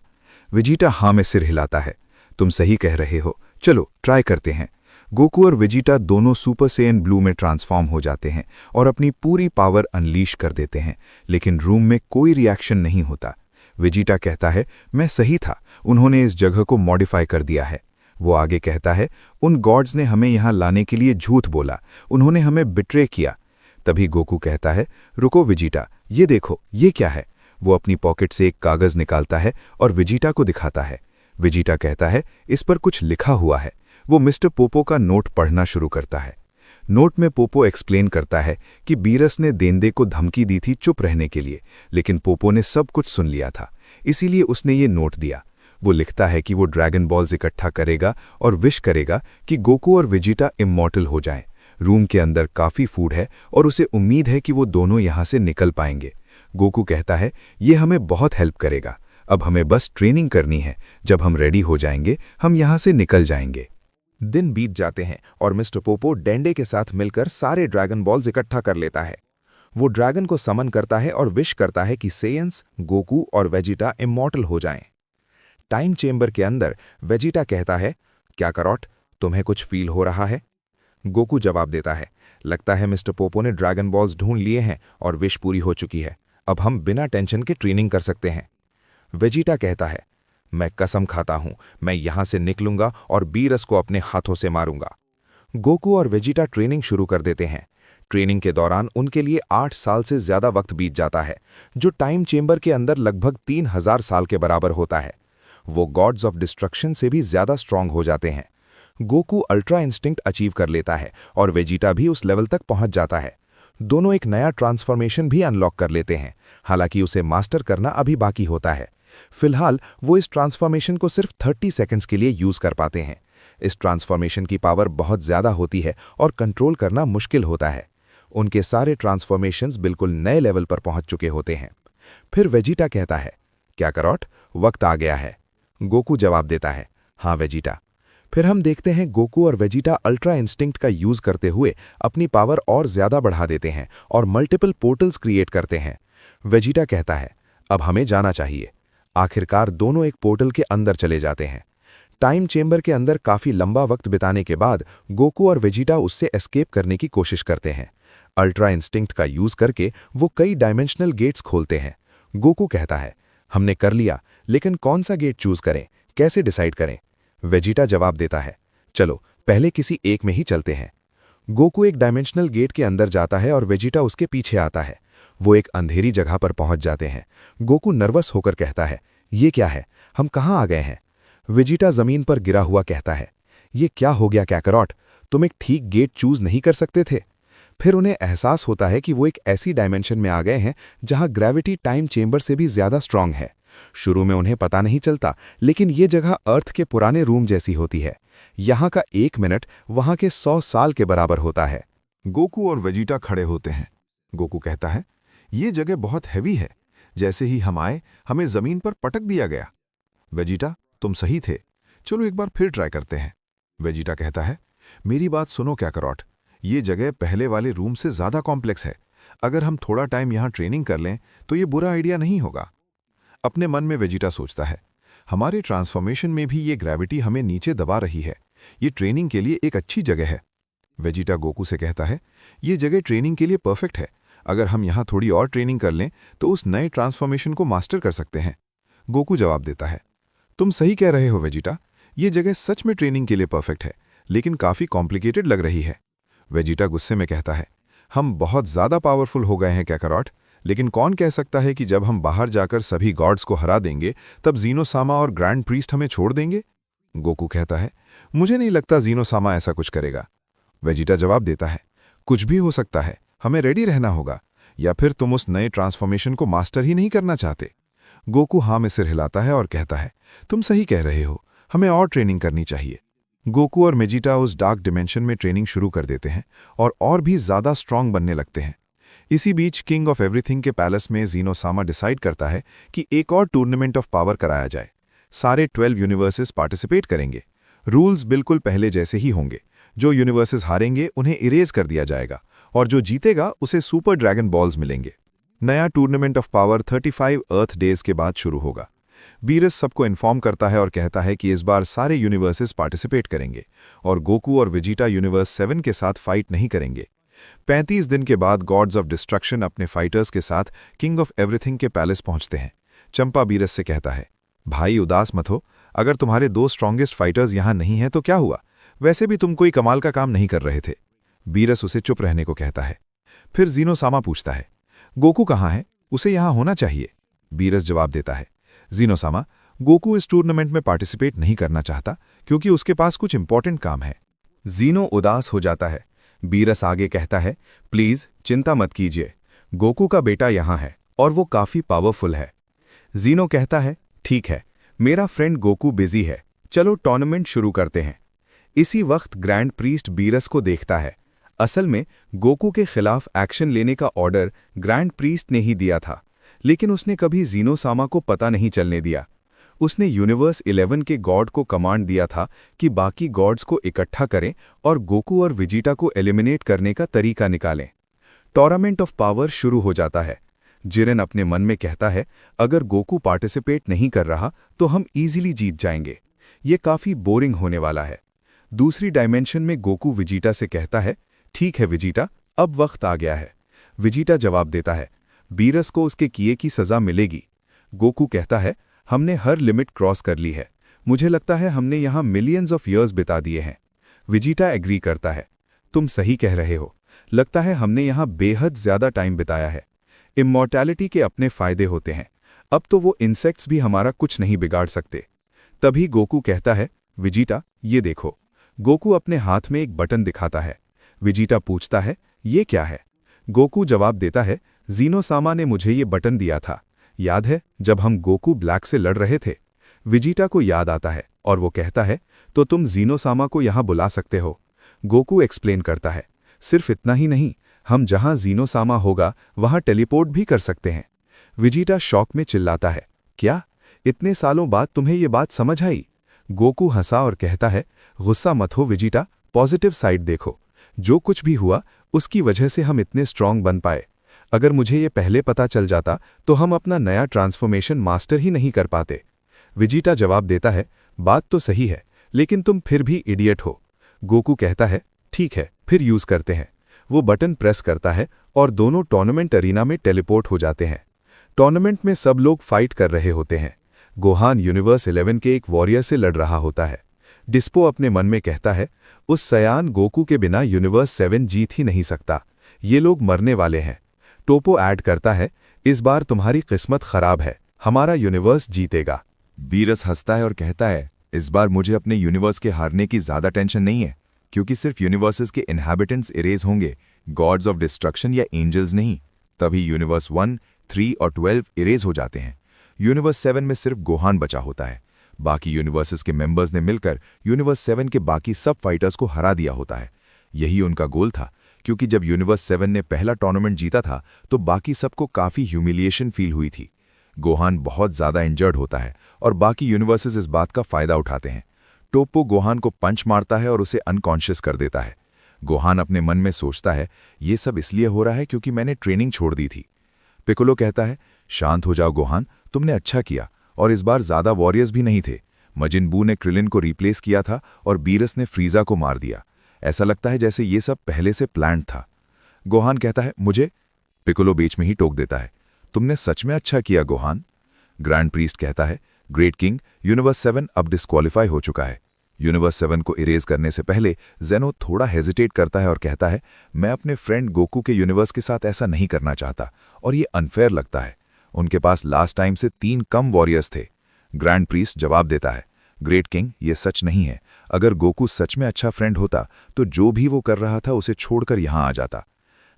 [SPEAKER 2] वेजिटा हाँ में सिर हिलाता है, तुम सही कह रहे हो, चलो ट्राई करते हैं। गोकू और वेजिटा दोनों सुपर सेयन ब्लू में ट्रांसफॉर्म हो जाते हैं और अपनी पूरी पावर अनलीश कर देते हैं, लेकिन रूम में कोई रिएक्शन नहीं होता। वेजिटा कहता है, मैं सही था, उन्होंने इस जगह को मॉडिफाई कर दिया है। वो आगे कहता है, उन गॉड्स ने हमें यहां लाने के लिए झूठ बोला, उन्होंने हमें बिट्रे किया। तभी गोकू कहता है, रुको वेजिटा, ये देखो, ये क्या है? वो अपनी पॉकेट से एक कागज निकालता है और वेजिटा को दिखाता है। वेजिटा कहता है, इस पर कुछ लिखा हुआ है। वो मिस्टर पोपो का नोट पढ़ना शुरू करता है। नोट में पोपो एक्सप्लेन करता है कि बीरस ने देंदे को धमकी दी थी चुप रहने के लिए, लेकिन पोपो ने सब कुछ सुन लिया था, इसीलिए उसने ये नोट दिया। वो लिखता है कि वो ड्रैगन बॉल्स इकट्ठा करेगा और विश करेगा कि गोकू और वेजिटा इमॉर्टल हो जाएं। रूम के अंदर काफी फूड है और उसे उम्मीद है कि वो दोनों यहां से निकल पाएंगे। गोकू कहता है, ये हमें बहुत हेल्प करेगा, अब हमें बस ट्रेनिंग करनी है, जब हम रेडी हो जाएंगे हम यहां से निकल जाएंगे।
[SPEAKER 4] दिन बीत जाते हैं और मिस्टर पोपो डेंडे के साथ मिलकर सारे ड्रैगन बॉल्स इकट्ठा कर लेता है। वो ड्रैगन को समन करता है और विश करता है कि सेयंस, गोकू और वेजिटा इमॉर्टल हो जाएं। टाइम चेंबर के अंदर वेजिटा कहता है, क्या करॉट, तुम्हें कुछ फील हो रहा है? गोकू जवाब देता है, लगता है मिस्टर पोपो ने ड्रैगन बॉल्स ढूंढ लिए हैं और विश पूरी हो चुकी है, अब हम बिना टेंशन के ट्रेनिंग कर सकते हैं। वेजिटा कहता है, मैं कसम खाता हूं, मैं यहां से निकलूंगा और बीरस को अपने हाथों से मारूंगा। गोकू और वेजिटा ट्रेनिंग शुरू कर देते हैं। ट्रेनिंग के दौरान उनके लिए 8 साल से ज्यादा वक्त बीत जाता है, जो टाइम चेंबर के अंदर लगभग 3000 साल के बराबर होता है। वो गॉड्स ऑफ डिस्ट्रक्शन से भी ज्यादा स्ट्रांग हो जाते हैं। गोकू अल्ट्रा इंस्टिंक्ट अचीव कर लेता है और वेजिटा भी उस लेवल तक पहुंच जाता है। दोनों एक नया ट्रांसफॉर्मेशन भी अनलॉक कर लेते हैं, हालांकि उसे मास्टर करना अभी बाकी होता है। फिलहाल वो इस ट्रांसफॉर्मेशन को सिर्फ 30 सेकंड्स के लिए यूज कर पाते हैं। इस ट्रांसफॉर्मेशन की पावर बहुत ज्यादा होती है और कंट्रोल करना मुश्किल होता है। उनके सारे ट्रांसफॉर्मेशंस बिल्कुल नए लेवल पर पहुंच चुके होते हैं। फिर वेजिटा कहता है, क्या करॉट, वक्त आ गया है। गोकू जवाब देता है, हाँ वेजिटा। फिर हम देखते हैं गोकू और वेजिटा अल्ट्रा इंस्टिंक्ट का यूज करते हुए अपनी पावर और ज्यादा बढ़ा देते हैं और मल्टीपल पोर्टल्स क्रिएट करते हैं। वेजिटा कहता है, अब हमें जाना चाहिए। आखिरकार दोनों एक पोर्टल के अंदर चले जाते हैं। टाइम चेंबर के अंदर काफी लंबा वक्त बिताने के बाद गोकू और वेजिटा उससे एस्केप करने की कोशिश करते हैं। अल्ट्रा इंस्टिंक्ट का यूज करके वो कई डायमेंशनल गेट्स खोलते हैं। गोकू कहता है, हमने कर लिया, लेकिन कौन सा गेट चूज करें, कैसे डिसाइड करें? वेजिटा जवाब देता है, चलो पहले किसी एक में ही चलते हैं। गोकू एक डायमेंशनल गेट के अंदर जाता है और वेजिटा उसके पीछे आता है। वो एक अंधेरी जगह पर पहुंच जाते हैं। गोकू नर्वस होकर कहता है, ये क्या है, हम कहां आ गए हैं? वेजिटा जमीन पर गिरा हुआ कहता है, ये क्या हो गया कैकरॉट, तुम एक ठीक गेट चूज नहीं कर सकते थे? फिर उन्हें एहसास होता है कि वो एक ऐसी डायमेंशन में आ गए हैं जहां ग्रेविटी टाइम चेंबर से भी ज्यादा स्ट्रांग है। शुरू में उन्हें पता नहीं चलता, लेकिन ये जगह अर्थ के पुराने रूम जैसी होती है। यहाँ का 1 मिनट वहां के 100 साल के बराबर होता है।
[SPEAKER 3] गोकू और वेजिटा खड़े होते हैं। गोकू कहता है, ये जगह बहुत हैवी है, जैसे ही हम आए हमें जमीन पर पटक दिया गया। वेजिटा, तुम सही थे, चलो एक बार फिर ट्राई करते हैं। वेजिटा कहता है, मेरी बात सुनो कैकरॉट, ये जगह पहले वाले रूम से ज्यादा कॉम्प्लेक्स है। अगर हम थोड़ा टाइम यहाँ ट्रेनिंग कर लें तो ये बुरा आइडिया नहीं होगा।
[SPEAKER 2] अपने मन में वेजिटा सोचता है, हमारे ट्रांसफॉर्मेशन में भी ये ग्रेविटी हमें नीचे दबा रही है। ये ट्रेनिंग के लिए एक अच्छी जगह है। वेजिटा गोकू से कहता है, ये जगह ट्रेनिंग के लिए परफेक्ट है। अगर हम यहाँ थोड़ी और ट्रेनिंग कर लें तो उस नए ट्रांसफॉर्मेशन को मास्टर कर सकते हैं। गोकू जवाब देता है, तुम सही कह रहे हो वेजिटा, ये जगह सच में ट्रेनिंग के लिए परफेक्ट है, लेकिन काफ़ी कॉम्प्लिकेटेड लग रही है। वेजिटा गुस्से में कहता है, हम बहुत ज़्यादा पावरफुल हो गए हैं कैकारोट, लेकिन कौन कह सकता है कि जब हम बाहर जाकर सभी गॉड्स को हरा देंगे तब जीनोसामा और ग्रैंड प्रीस्ट हमें छोड़ देंगे? गोकू कहता है, मुझे नहीं लगता जीनोसामा ऐसा कुछ करेगा। वेजिटा जवाब देता है, कुछ भी हो सकता है, हमें रेडी रहना होगा, या फिर तुम उस नए ट्रांसफॉर्मेशन को मास्टर ही नहीं करना चाहते। गोकू हाँ में सिर हिलाता है और कहता है, तुम सही कह रहे हो, हमें और ट्रेनिंग करनी चाहिए। गोकू और वेजिटा उस डार्क डिमेंशन में ट्रेनिंग शुरू कर देते हैं और भी ज़्यादा स्ट्रांग बनने लगते हैं। इसी बीच किंग ऑफ एवरीथिंग के पैलेस में जीनोसामा डिसाइड करता है कि एक और टूर्नामेंट ऑफ पावर कराया जाए। सारे 12 यूनिवर्सेस पार्टिसिपेट करेंगे। रूल्स बिल्कुल पहले जैसे ही होंगे। जो यूनिवर्सेस हारेंगे उन्हें इरेज कर दिया जाएगा और जो जीतेगा उसे सुपर ड्रैगन बॉल्स मिलेंगे। नया tournament of power 35 earth days के बाद शुरू होगा। बीरस सबको इन्फॉर्म करता है और कहता है कि इस बार सारे यूनिवर्सेस पार्टिसिपेट करेंगे और गोकू और वेजिटा यूनिवर्स 7 के साथ फाइट नहीं करेंगे। 35 दिन के बाद गॉड्स ऑफ डिस्ट्रक्शन अपने फाइटर्स के साथ किंग ऑफ एवरीथिंग के पैलेस पहुंचते हैं। चंपा बीरस से कहता है, भाई उदास मत हो, अगर तुम्हारे 2 स्ट्रॉन्गेस्ट फाइटर्स यहां नहीं हैं तो क्या हुआ, वैसे भी तुम कोई कमाल का काम नहीं कर रहे थे। बीरस उसे चुप रहने को कहता है। फिर जीनोसामा पूछता है, गोकू कहाँ है, उसे यहां होना चाहिए। बीरस जवाब देता है, जीनोसामा, गोकू इस टूर्नामेंट में पार्टिसिपेट नहीं करना चाहता क्योंकि उसके पास कुछ इंपॉर्टेंट काम है। जीनो उदास हो जाता है। बीरस आगे कहता है, प्लीज चिंता मत कीजिए, गोकू का बेटा यहां है और वो काफी पावरफुल है। जीनो कहता है, ठीक है, मेरा फ्रेंड गोकू बिजी है, चलो टूर्नामेंट शुरू करते हैं। इसी वक्त ग्रैंड प्रीस्ट बीरस को देखता है। असल में गोकू के खिलाफ एक्शन लेने का ऑर्डर ग्रैंड प्रीस्ट ने ही दिया था, लेकिन उसने कभी जीनोसामा को पता नहीं चलने दिया। उसने यूनिवर्स 11 के गॉड को कमांड दिया था कि बाकी गॉड्स को इकट्ठा करें और गोकू और वेजिटा को एलिमिनेट करने का तरीका निकालें। टूर्नामेंट ऑफ पावर शुरू हो जाता है। जिरेन अपने मन में कहता है, अगर गोकू पार्टिसिपेट नहीं कर रहा तो हम इजीली जीत जाएंगे। ये काफी बोरिंग होने वाला है। दूसरी डायमेंशन में गोकू वेजिटा से कहता है, ठीक है वेजिटा, अब वक्त आ गया है। वेजिटा जवाब देता है, बीरस को उसके किए की सजा मिलेगी। गोकू कहता है, हमने हर लिमिट क्रॉस कर ली है, मुझे लगता है हमने यहाँ मिलियंस ऑफ ईयर्स बिता दिए हैं। वेजिटा एग्री करता है, तुम सही कह रहे हो, लगता है हमने यहाँ बेहद ज्यादा टाइम बिताया है। इमॉर्टैलिटी के अपने फायदे होते हैं, अब तो वो इंसेक्ट्स भी हमारा कुछ नहीं बिगाड़ सकते। तभी गोकू कहता है, वेजिटा ये देखो। गोकू अपने हाथ में एक बटन दिखाता है। वेजिटा पूछता है, ये क्या है? गोकू जवाब देता है, जीनोसामा ने मुझे ये बटन दिया था, याद है जब हम गोकू ब्लैक से लड़ रहे थे? वेजिटा को याद आता है और वो कहता है, तो तुम जीनोसामा को यहाँ बुला सकते हो। गोकू एक्सप्लेन करता है, सिर्फ इतना ही नहीं, हम जहाँ जीनोसामा होगा वहाँ टेलीपोर्ट भी कर सकते हैं। वेजिटा शॉक में चिल्लाता है, क्या इतने सालों बाद तुम्हें ये बात समझ आई? गोकू हंसा और कहता है, गुस्सा मत हो वेजिटा, पॉजिटिव साइड देखो, जो कुछ भी हुआ उसकी वजह से हम इतने स्ट्रांग बन पाए। अगर मुझे ये पहले पता चल जाता तो हम अपना नया ट्रांसफॉर्मेशन मास्टर ही नहीं कर पाते। वेजिटा जवाब देता है, बात तो सही है, लेकिन तुम फिर भी इडियट हो। गोकू कहता है, ठीक है, फिर यूज करते हैं। वो बटन प्रेस करता है और दोनों टूर्नामेंट अरीना में टेलीपोर्ट हो जाते हैं। टूर्नामेंट में सब लोग फाइट कर रहे होते हैं। गोहान यूनिवर्स 11 के एक वॉरियर से लड़ रहा होता है। डिस्पो अपने मन में कहता है, उस सयान गोकू के बिना यूनिवर्स 7 जीत ही नहीं सकता, ये लोग मरने वाले हैं। टोपो ऐड करता है, इस बार तुम्हारी किस्मत खराब है, हमारा यूनिवर्स जीतेगा।
[SPEAKER 3] बीरस हंसता है और कहता है, इस बार मुझे अपने यूनिवर्स के हारने की ज्यादा टेंशन नहीं है, क्योंकि सिर्फ यूनिवर्सेस के इनहैबिटेंट्स इरेज होंगे, गॉड्स ऑफ डिस्ट्रक्शन या एंजल्स नहीं। तभी यूनिवर्स 1, 3 और 12 इरेज हो जाते हैं। यूनिवर्स 7 में सिर्फ गोहान बचा होता है। बाकी यूनिवर्सेस के मेंबर्स ने मिलकर यूनिवर्स 7 के बाकी सब फाइटर्स को हरा दिया होता है। यही उनका गोल था, क्योंकि जब यूनिवर्स 7 ने पहला टूर्नामेंट जीता था तो बाकी सबको काफी ह्यूमिलिएशन फील हुई थी। गोहान बहुत ज्यादा इंजर्ड होता है और बाकी यूनिवर्सेस इस बात का फायदा उठाते हैं। टोप्पो गोहान को पंच मारता है और उसे अनकॉन्शियस कर देता है। गोहान अपने मन में सोचता है, ये सब इसलिए हो रहा है क्योंकि मैंने ट्रेनिंग छोड़ दी थी। पिकोलो कहता है,
[SPEAKER 2] शांत हो जाओ गोहान, तुमने अच्छा किया, और इस बार ज्यादा वॉरियर्स भी नहीं थे। मजिन बू ने क्रिलिन को रिप्लेस किया था और बीरस ने फ्रीजा को मार दिया। ऐसा लगता है जैसे ये सब पहले से प्लान्ड था। गोहान कहता है मुझे। पिकोलो बीच में ही टोक देता है, तुमने सच में अच्छा किया गोहान। ग्रैंड प्रीस्ट कहता है, ग्रेट किंग, यूनिवर्स 7 अब डिस्क्वालीफाई हो चुका है। यूनिवर्स 7 को इरेज करने से पहले जेनो थोड़ा हेजिटेट करता है और कहता है, मैं अपने फ्रेंड गोकू के यूनिवर्स के साथ ऐसा नहीं करना चाहता और ये अनफेयर लगता है। उनके पास लास्ट टाइम से 3 कम वॉरियर्स थे। ग्रैंड प्रीस्ट जवाब देता है, ग्रेट किंग, ये सच नहीं है। अगर गोकू सच में अच्छा फ्रेंड होता तो जो भी वो कर रहा था उसे छोड़कर यहां आ जाता।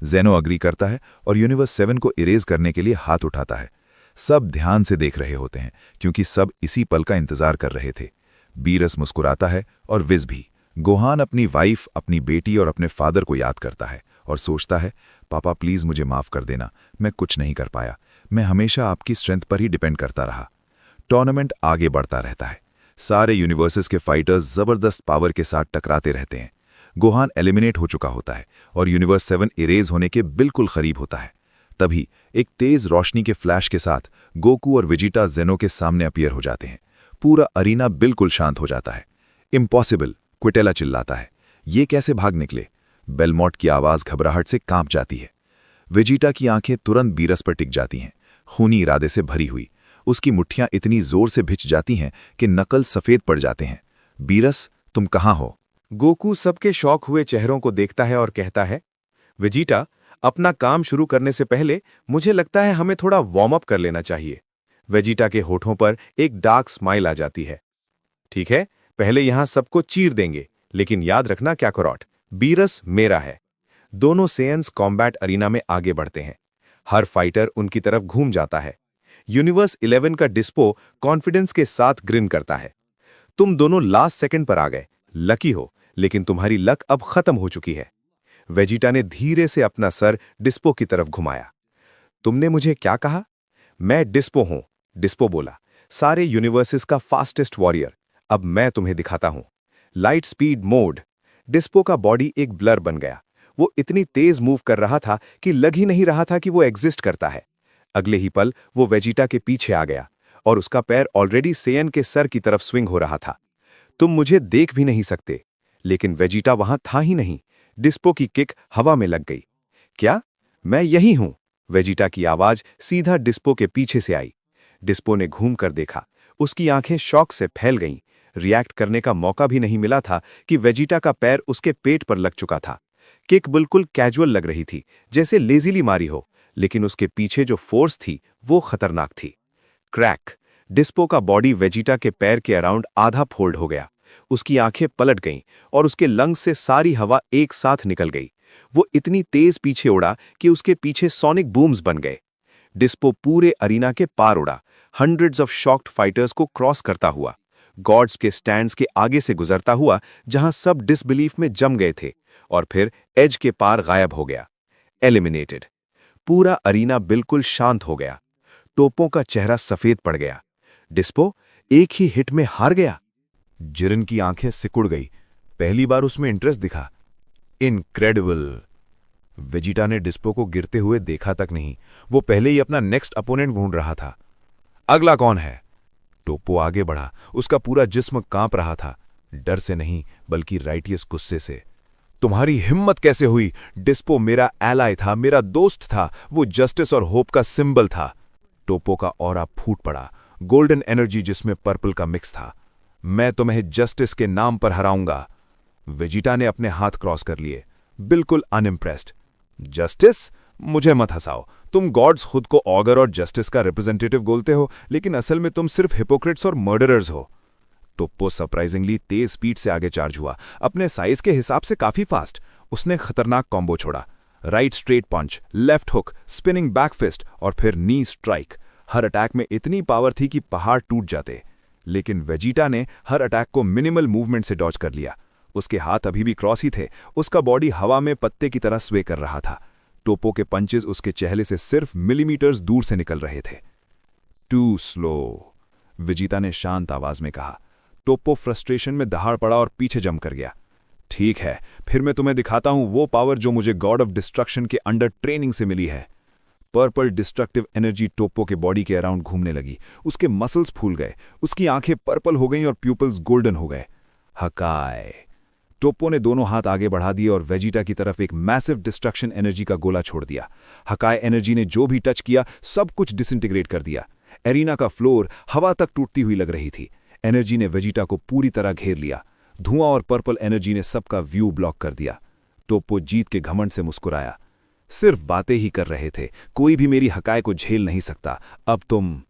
[SPEAKER 2] जेनो अग्री करता है और यूनिवर्स 7 को इरेज करने के लिए हाथ उठाता है। सब ध्यान से देख रहे होते हैं क्योंकि सब इसी पल का इंतजार कर रहे थे। बीरस मुस्कुराता है और विज भी। गोहान अपनी वाइफ, अपनी बेटी और अपने फादर को याद करता है और सोचता है, पापा प्लीज मुझे माफ कर देना, मैं कुछ नहीं कर पाया, मैं हमेशा आपकी स्ट्रेंथ पर ही डिपेंड करता रहा। टूर्नामेंट आगे बढ़ता रहता है। सारे यूनिवर्सेस के फाइटर्स जबरदस्त पावर के साथ टकराते रहते हैं। गोहान एलिमिनेट हो चुका होता है और यूनिवर्स 7 इरेज होने के बिल्कुल करीब होता है। तभी एक तेज रोशनी के फ्लैश के साथ गोकू और वेजिटा जेनो के सामने अपीयर हो जाते हैं। पूरा अरीना बिल्कुल शांत हो जाता है। इम्पॉसिबल, क्विटेला चिल्लाता है, ये कैसे भाग निकले? बेलमॉट की आवाज घबराहट से कांप जाती है। वेजिटा की आंखें तुरंत बीरस पर टिक जाती हैं, खूनी इरादे से भरी हुई। उसकी मुट्ठियां इतनी जोर से भिंच जाती हैं कि नकल सफेद पड़ जाते हैं। बीरस, तुम कहां हो?
[SPEAKER 5] गोकू सबके शौक हुए चेहरों को देखता है और कहता है, वेजिटा, अपना काम शुरू करने से पहले मुझे लगता है हमें थोड़ा वार्म अप कर लेना चाहिए। वेजिटा के होठों पर एक डार्क स्माइल आ जाती है। ठीक है, पहले यहां सबको चीर देंगे, लेकिन याद रखना कैकरोट, बीरस मेरा है। दोनों सेयंस कॉम्बैट अरीना में आगे बढ़ते हैं। हर फाइटर उनकी तरफ घूम जाता है। यूनिवर्स 11 का डिस्पो कॉन्फिडेंस के साथ ग्रिन करता है। तुम दोनों लास्ट सेकंड पर आ गए, लकी हो, लेकिन तुम्हारी लक अब खत्म हो चुकी है। वेजिटा ने धीरे से अपना सर डिस्पो की तरफ घुमाया। तुमने मुझे क्या कहा? मैं डिस्पो हूं, डिस्पो बोला, सारे यूनिवर्सेस का फास्टेस्ट वॉरियर। अब मैं तुम्हें दिखाता हूं। Light speed mode. डिस्पो का बॉडी एक ब्लर बन गया। वो इतनी तेज मूव कर रहा था कि लग ही नहीं रहा था कि वो एग्जिस्ट करता है। अगले ही पल वो वेजिटा के पीछे आ गया और उसका पैर ऑलरेडी सेयन के सर की तरफ स्विंग हो रहा था। तुम मुझे देख भी नहीं सकते, लेकिन वेजिटा वहां था ही नहीं। डिस्पो की किक हवा में लग गई। क्या? मैं यही हूं, वेजिटा की आवाज सीधा डिस्पो के पीछे से आई। डिस्पो ने घूम कर देखा। उसकी आंखें शॉक से फैल गईं। रिएक्ट करने का मौका भी नहीं मिला था कि वेजिटा का पैर उसके पेट पर लग चुका था। किक बिल्कुल कैजुअल लग रही थी, जैसे लेजीली मारी हो, लेकिन उसके पीछे जो फोर्स थी वो खतरनाक थी। क्रैक। डिस्पो का बॉडी वेजिटा के पैर के अराउंड आधा फोल्ड हो गया। उसकी आंखें पलट गईं और उसके लंग्स से सारी हवा एक साथ निकल गई। वो इतनी तेज पीछे उड़ा कि उसके पीछे सोनिक बूम्स बन गए। डिस्पो पूरे अरीना के पार उड़ा, हंड्रेड्स ऑफ शॉक्ड फाइटर्स को क्रॉस करता हुआ, गॉड्स के स्टैंड्स के आगे से गुजरता हुआ जहां सब डिसबिलीफ में जम गए थे, और फिर एज के पार गायब हो गया। एलिमिनेटेड। पूरा अरीना बिल्कुल शांत हो गया। टोपों का चेहरा सफेद पड़ गया। डिस्पो एक ही हिट में हार गया।
[SPEAKER 2] जिरन की आंखें सिकुड़ गई। पहली बार उसमें इंटरेस्ट दिखा। इनक्रेडिबल। वेजिटा ने डिस्पो को गिरते हुए देखा तक नहीं, वो पहले ही अपना नेक्स्ट अपोनेंट ढूंढ रहा था। अगला कौन है? टोपो आगे बढ़ा। उसका पूरा जिस्म कांप रहा था, डर से नहीं बल्कि राइटियस गुस्से से। तुम्हारी हिम्मत कैसे हुई? डिस्पो मेरा एलाय था, मेरा दोस्त था, वो जस्टिस और होप का सिंबल था। टोपो का ऑरा फूट पड़ा, गोल्डन एनर्जी जिसमें पर्पल का मिक्स था। मैं तुम्हें जस्टिस के नाम पर हराऊंगा। वेजिटा ने अपने हाथ क्रॉस कर लिए, बिल्कुल अनइम्प्रेस्ड। जस्टिस? मुझे मत हंसाओ। तुम गॉड्स खुद को ऑगर और जस्टिस का रिप्रेजेंटेटिव बोलते हो, लेकिन असल में तुम सिर्फ हिपोक्रेट्स और मर्डरर्स हो। टोप्पो सरप्राइजिंगली तेज स्पीड से आगे चार्ज हुआ, अपने साइज के हिसाब से काफी फास्ट। उसने खतरनाक कॉम्बो छोड़ा, right straight punch, left hook, spinning back fist और फिर नी स्ट्राइक। हर अटैक में इतनी पावर थी कि पहाड़ टूट जाते। लेकिन वेजिटा ने हर अटैक को मिनिमल मूवमेंट से डॉज कर लिया। उसके हाथ अभी भी क्रॉस ही थे, उसका बॉडी हवा में पत्ते की तरह स्वे कर रहा था। टोपो के पंचेस उसके चेहरे से सिर्फ मिलीमीटर्स दूर से निकल रहे थे। टू स्लो, वेजिटा ने शांत आवाज में कहा। टोप्पो फ्रस्ट्रेशन में दहाड़ पड़ा और पीछे जम कर गया। ठीक है, फिर मैं तुम्हें दिखाता हूं वो पावर जो मुझे गॉड ऑफ डिस्ट्रक्शन के अंडर ट्रेनिंग से मिली है। पर्पल डिस्ट्रक्टिव एनर्जी टोप्पो के बॉडी के अराउंड घूमने लगी। उसके मसल्स फूल गए, उसकी आंखें पर्पल हो गईं और प्यूपल्स गोल्डन हो गए। हकाय। टोप्पो ने दोनों हाथ आगे बढ़ा दिए और वेजिटा की तरफ एक मैसिव डिस्ट्रक्शन एनर्जी का गोला छोड़ दिया। हकाय एनर्जी ने जो भी टच किया सब कुछ डिसइंटीग्रेट कर दिया। एरिना का फ्लोर हवा तक टूटती हुई लग रही थी। एनर्जी ने वेजिटा को पूरी तरह घेर लिया। धुआं और पर्पल एनर्जी ने सबका व्यू ब्लॉक कर दिया। टोप्पो जीत के घमंड से मुस्कुराया। सिर्फ बातें ही कर रहे थे, कोई भी मेरी हकाय को झेल नहीं सकता। अब तुम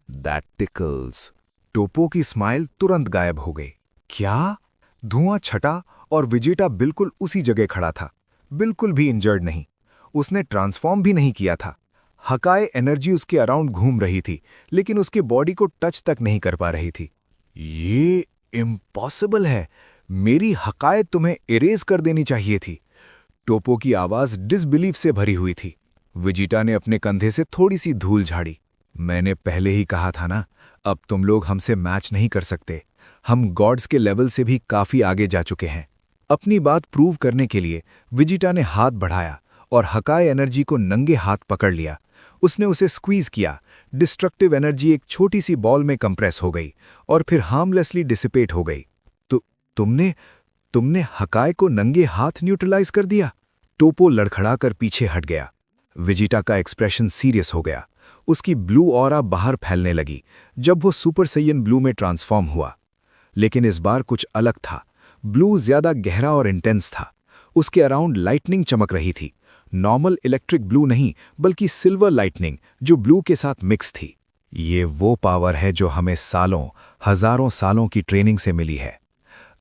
[SPEAKER 2] दैट टिकल्स।
[SPEAKER 4] टोप्पो की स्माइल तुरंत गायब हो गई। क्या? धुआं छटा और वेजिटा बिल्कुल उसी जगह खड़ा था, बिल्कुल भी इंजर्ड नहीं। उसने ट्रांसफॉर्म भी नहीं किया था। हकाय एनर्जी उसके अराउंड घूम रही थी, लेकिन उसके बॉडी को टच तक नहीं कर पा रही थी। ये इम्पॉसिबल है। मेरी हकाय तुम्हें इरेज कर देनी चाहिए थी। टोप्पो की आवाज डिसबिलीफ से भरी हुई थी। वेजिटा ने अपने कंधे से थोड़ी सी धूल झाड़ी। मैंने पहले ही कहा था ना, अब तुम लोग हमसे मैच नहीं कर सकते। हम गॉड्स के लेवल से भी काफी आगे जा चुके हैं। अपनी बात प्रूव करने के लिए वेजिटा ने हाथ बढ़ाया और हकाय एनर्जी को नंगे हाथ पकड़ लिया। उसने उसे स्क्वीज किया। डिस्ट्रक्टिव एनर्जी एक छोटी सी बॉल में कंप्रेस हो गई और फिर हार्मलेसली डिसिपेट हो गई। तो तुमने हकाय को नंगे हाथ न्यूट्रलाइज कर दिया? टोप्पो लड़खड़ाकर पीछे हट गया। वेजिटा का एक्सप्रेशन सीरियस हो गया। उसकी ब्लू ऑरा बाहर फैलने लगी जब वो सुपर सैयन ब्लू में ट्रांसफॉर्म हुआ। लेकिन इस बार कुछ अलग था। ब्लू ज्यादा गहरा और इंटेंस था। उसके अराउंड लाइटनिंग चमक रही थी। नॉर्मल इलेक्ट्रिक ब्लू नहीं, बल्कि सिल्वर लाइटनिंग जो ब्लू के साथ मिक्स थी। ये वो पावर है जो हमें सालों, हजारों सालों की ट्रेनिंग से मिली है।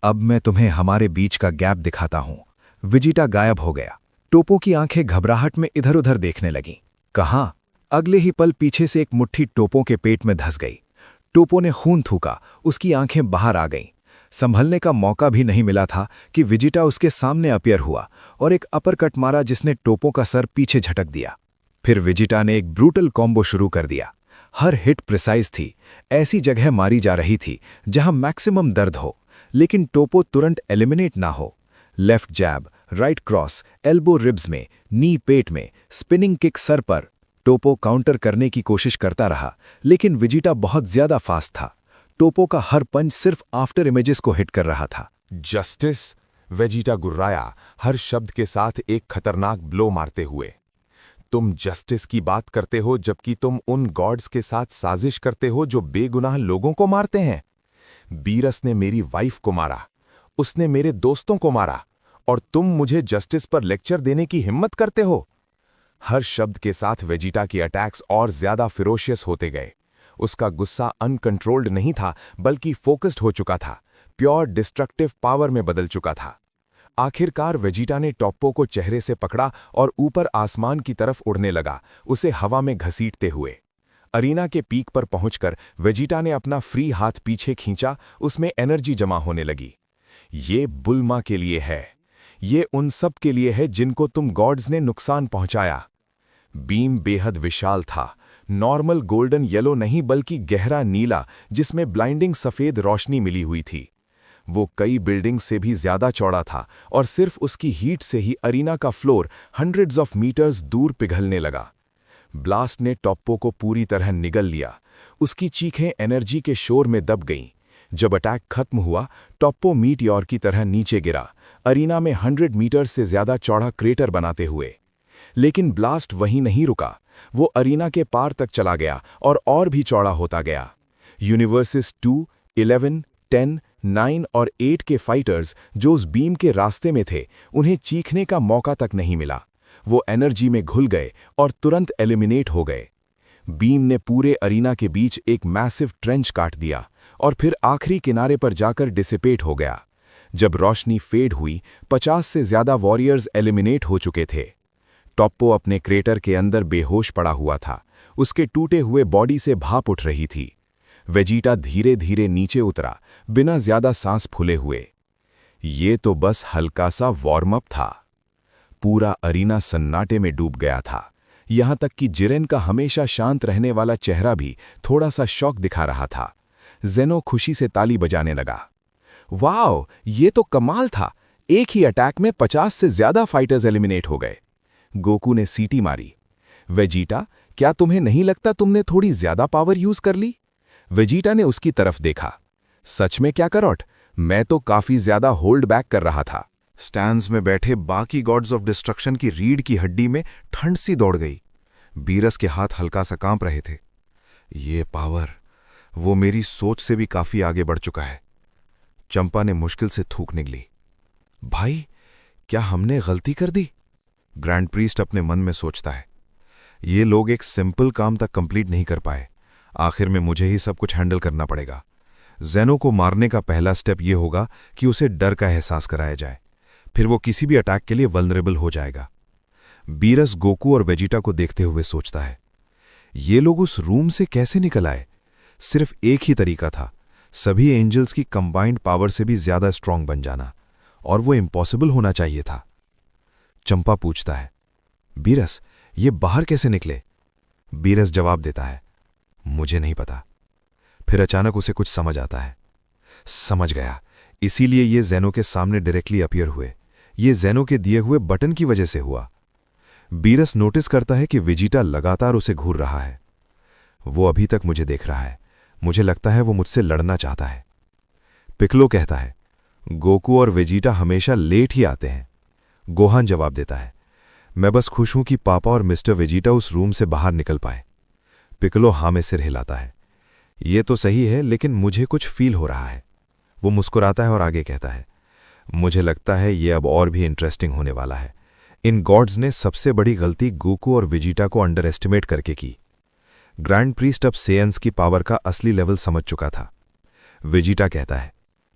[SPEAKER 4] अब मैं तुम्हें हमारे बीच का गैप दिखाता हूं। वेजिटा गायब हो गया। टोप्पो की आंखें घबराहट में इधर उधर देखने लगीं। कहां? अगले ही पल पीछे से एक मुट्ठी टोप्पो के पेट में धंस गई। टोप्पो ने खून थूका। उसकी आंखें बाहर आ गईं। संभलने का मौका भी नहीं मिला था कि वेजिटा उसके सामने अपीयर हुआ और एक अपरकट मारा जिसने टोप्पो का सर पीछे झटक दिया। फिर वेजिटा ने एक ब्रूटल कॉम्बो शुरू कर दिया। हर हिट प्रिसाइज थी। ऐसी जगह मारी जा रही थी जहां मैक्सिमम दर्द हो, लेकिन टोप्पो तुरंत एलिमिनेट ना हो। लेफ्ट जैब, राइट क्रॉस, एल्बो रिब्स में, नी पेट में, स्पिनिंग किक सर पर। टोप्पो काउंटर करने की कोशिश करता रहा, लेकिन वेजिटा बहुत ज्यादा फास्ट था। टोप्पो का हर पंच सिर्फ आफ्टर इमेजेस को हिट कर रहा था।
[SPEAKER 3] जस्टिस, वेजिटा गुर्राया, हर शब्द के साथ एक खतरनाक ब्लो मारते हुए। तुम जस्टिस की बात करते हो जबकि तुम उन गॉड्स के साथ साजिश करते हो जो बेगुनाह लोगों को मारते हैं। बीरस ने मेरी वाइफ को मारा, उसने मेरे दोस्तों को मारा, और तुम मुझे जस्टिस पर लेक्चर देने की हिम्मत करते हो। हर शब्द के साथ वेजिटा की अटैक्स और ज्यादा फिरोशियस होते गए। उसका गुस्सा अनकंट्रोल्ड नहीं था, बल्कि फोकस्ड हो चुका था, प्योर डिस्ट्रक्टिव पावर में बदल चुका था। आखिरकार वेजिटा ने टोप्पो को चेहरे से पकड़ा और ऊपर आसमान की तरफ उड़ने लगा, उसे हवा में घसीटते हुए। अरीना के पीक पर पहुंचकर वेजिटा ने अपना फ्री हाथ पीछे खींचा, उसमें एनर्जी जमा होने लगी। ये बुल्मा के लिए है, ये उन सब के लिए है जिनको तुम गॉड्स ने नुकसान पहुंचाया। बीम बेहद विशाल था, नॉर्मल गोल्डन येलो नहीं बल्कि गहरा नीला, जिसमें ब्लाइंडिंग सफेद रोशनी मिली हुई थी। वो कई बिल्डिंग से भी ज्यादा चौड़ा था और सिर्फ उसकी हीट से ही अरीना का फ्लोर हंड्रेड्स ऑफ मीटर्स दूर पिघलने लगा। ब्लास्ट ने टोप्पो को पूरी तरह निगल लिया। उसकी चीखें एनर्जी के शोर में दब गईं। जब अटैक खत्म हुआ, टोप्पो मीटियोर की तरह नीचे गिरा, अरीना में 100 मीटर से ज्यादा चौड़ा क्रेटर बनाते हुए। लेकिन ब्लास्ट वहीं नहीं रुका, वो अरीना के पार तक चला गया और भी चौड़ा होता गया। यूनिवर्सेस 2, 11, 10, 9 और 8 के फाइटर्स जो उस बीम के रास्ते में थे, उन्हें चीखने का मौका तक नहीं मिला। वो एनर्जी में घुल गए और तुरंत एलिमिनेट हो गए। बीम ने पूरे अरीना के बीच एक मैसिव ट्रेंच काट दिया और फिर आखिरी किनारे पर जाकर डिसिपेट हो गया। जब रोशनी फेड हुई, 50 से ज्यादा वॉरियर्स एलिमिनेट हो चुके थे। टोप्पो अपने क्रेटर के अंदर बेहोश पड़ा हुआ था, उसके टूटे हुए बॉडी से भाप उठ रही थी। वेजिटा धीरे धीरे नीचे उतरा, बिना ज्यादा सांस फूले हुए। ये तो बस हल्का सा वार्म अप था। पूरा अरीना सन्नाटे में डूब गया था, यहां तक कि जिरेन का हमेशा शांत रहने वाला चेहरा भी थोड़ा सा शौक दिखा रहा था। जेनो खुशी से ताली बजाने लगा। वाओ, ये तो कमाल था, एक ही अटैक में 50 से ज्यादा फाइटर्स एलिमिनेट हो गए। गोकू ने सीटी मारी।
[SPEAKER 4] वेजिटा, क्या तुम्हें नहीं लगता तुमने थोड़ी ज्यादा पावर यूज कर ली? वेजिटा ने उसकी तरफ देखा। सच में क्या करोट, मैं तो काफी ज्यादा होल्ड बैक कर रहा था। स्टैंड्स में बैठे बाकी गॉड्स ऑफ डिस्ट्रक्शन की रीढ़ की हड्डी में ठंड सी दौड़ गई। बीरस के हाथ हल्का सा कांप रहे थे। ये पावर, वो मेरी सोच से भी काफी आगे बढ़ चुका है। चंपा ने मुश्किल से थूक निगली। भाई, क्या हमने गलती कर दी? ग्रैंड प्रीस्ट अपने मन में सोचता है। ये लोग एक सिंपल काम तक कंप्लीट नहीं कर पाए। आखिर में मुझे ही सब कुछ हैंडल करना पड़ेगा। ज़ेनो को मारने का पहला स्टेप ये होगा कि उसे डर का एहसास कराया जाए, फिर वो किसी भी अटैक के लिए वल्नरेबल हो जाएगा। बीरस गोकू और वेजिटा को देखते हुए सोचता है, ये लोग उस रूम से कैसे निकल आए? सिर्फ एक ही तरीका था, सभी एंजल्स की कंबाइंड पावर से भी ज्यादा स्ट्रांग बन जाना, और वो इम्पॉसिबल होना चाहिए था। चंपा पूछता है, बीरस, ये बाहर कैसे निकले? बीरस जवाब देता है, मुझे नहीं पता। फिर अचानक उसे कुछ समझ आता है। समझ गया, इसीलिए ये ज़ेनो के सामने डायरेक्टली अपीयर हुए। ये ज़ेनो के दिए हुए बटन की वजह से हुआ। बीरस नोटिस करता है कि वेजिटा लगातार उसे घूर रहा है। वो अभी तक मुझे देख रहा है। मुझे लगता है वो मुझसे लड़ना चाहता है। पिकलो कहता है, गोकू और वेजिटा हमेशा लेट ही आते हैं। गोहान जवाब देता है, मैं बस खुश हूं कि पापा और मिस्टर वेजिटा उस रूम से बाहर निकल पाए। पिकलो हाँ में सिर हिलाता है। ये तो सही है, लेकिन मुझे कुछ फील हो रहा है। वो मुस्कुराता है और आगे कहता है, मुझे लगता है ये अब और भी इंटरेस्टिंग होने वाला है। इन गॉड्स ने सबसे बड़ी गलती गोकू और वेजिटा को अंडर एस्टिमेट करके की। ग्रैंड प्रीस्ट अब सेयंस की पावर का असली लेवल समझ चुका था। वेजिटा कहता है,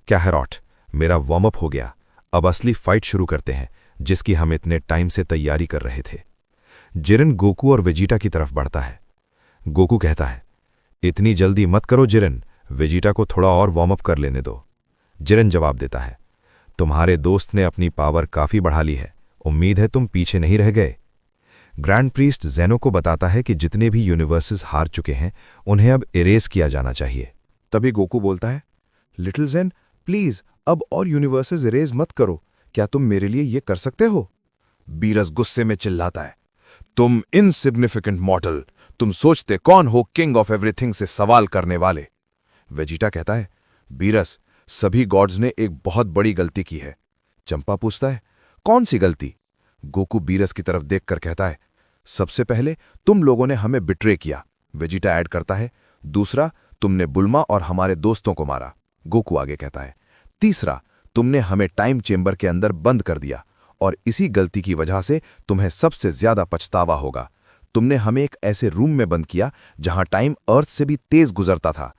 [SPEAKER 4] क्या है रॉट, मेरा वार्म अप हो गया, अब असली फाइट शुरू करते हैं जिसकी हम इतने टाइम से तैयारी कर रहे थे। जिरन गोकू और वेजिटा की तरफ बढ़ता है। गोकू कहता है, इतनी जल्दी मत करो जिरन, वेजिटा को थोड़ा और वार्म अप कर लेने दो। जिरन जवाब देता है, तुम्हारे दोस्त ने अपनी पावर काफी बढ़ा ली है, उम्मीद है तुम पीछे नहीं रह गए। ग्रैंड प्रीस्ट ज़ेनो को बताता है कि जितने भी यूनिवर्सेस हार चुके हैं उन्हें अब इरेज किया जाना चाहिए। तभी गोकू बोलता है, लिटिल ज़ेन, प्लीज अब और यूनिवर्सेस इरेज मत करो, क्या तुम मेरे लिए ये कर सकते हो? बीरस गुस्से में चिल्लाता है, तुम इनसिग्निफिकेंट मॉर्टल, तुम सोचते कौन हो किंग ऑफ एवरीथिंग से सवाल करने वाले? वेजिटा कहता है, बीरस, सभी गॉड्स ने एक बहुत बड़ी गलती की है। चंपा पूछता है, कौन सी गलती? गोकू बीरस की तरफ देखकर कहता है, सबसे पहले तुम लोगों ने हमें बिट्रे किया। वेजिटा ऐड करता है, दूसरा, तुमने बुल्मा और हमारे दोस्तों को मारा। गोकू आगे कहता है, तीसरा, तुमने हमें टाइम चेंबर के अंदर बंद कर दिया, और इसी गलती की वजह से तुम्हें सबसे ज्यादा पछतावा होगा। तुमने हमें एक ऐसे रूम में बंद किया जहां टाइम अर्थ से भी तेज गुजरता था।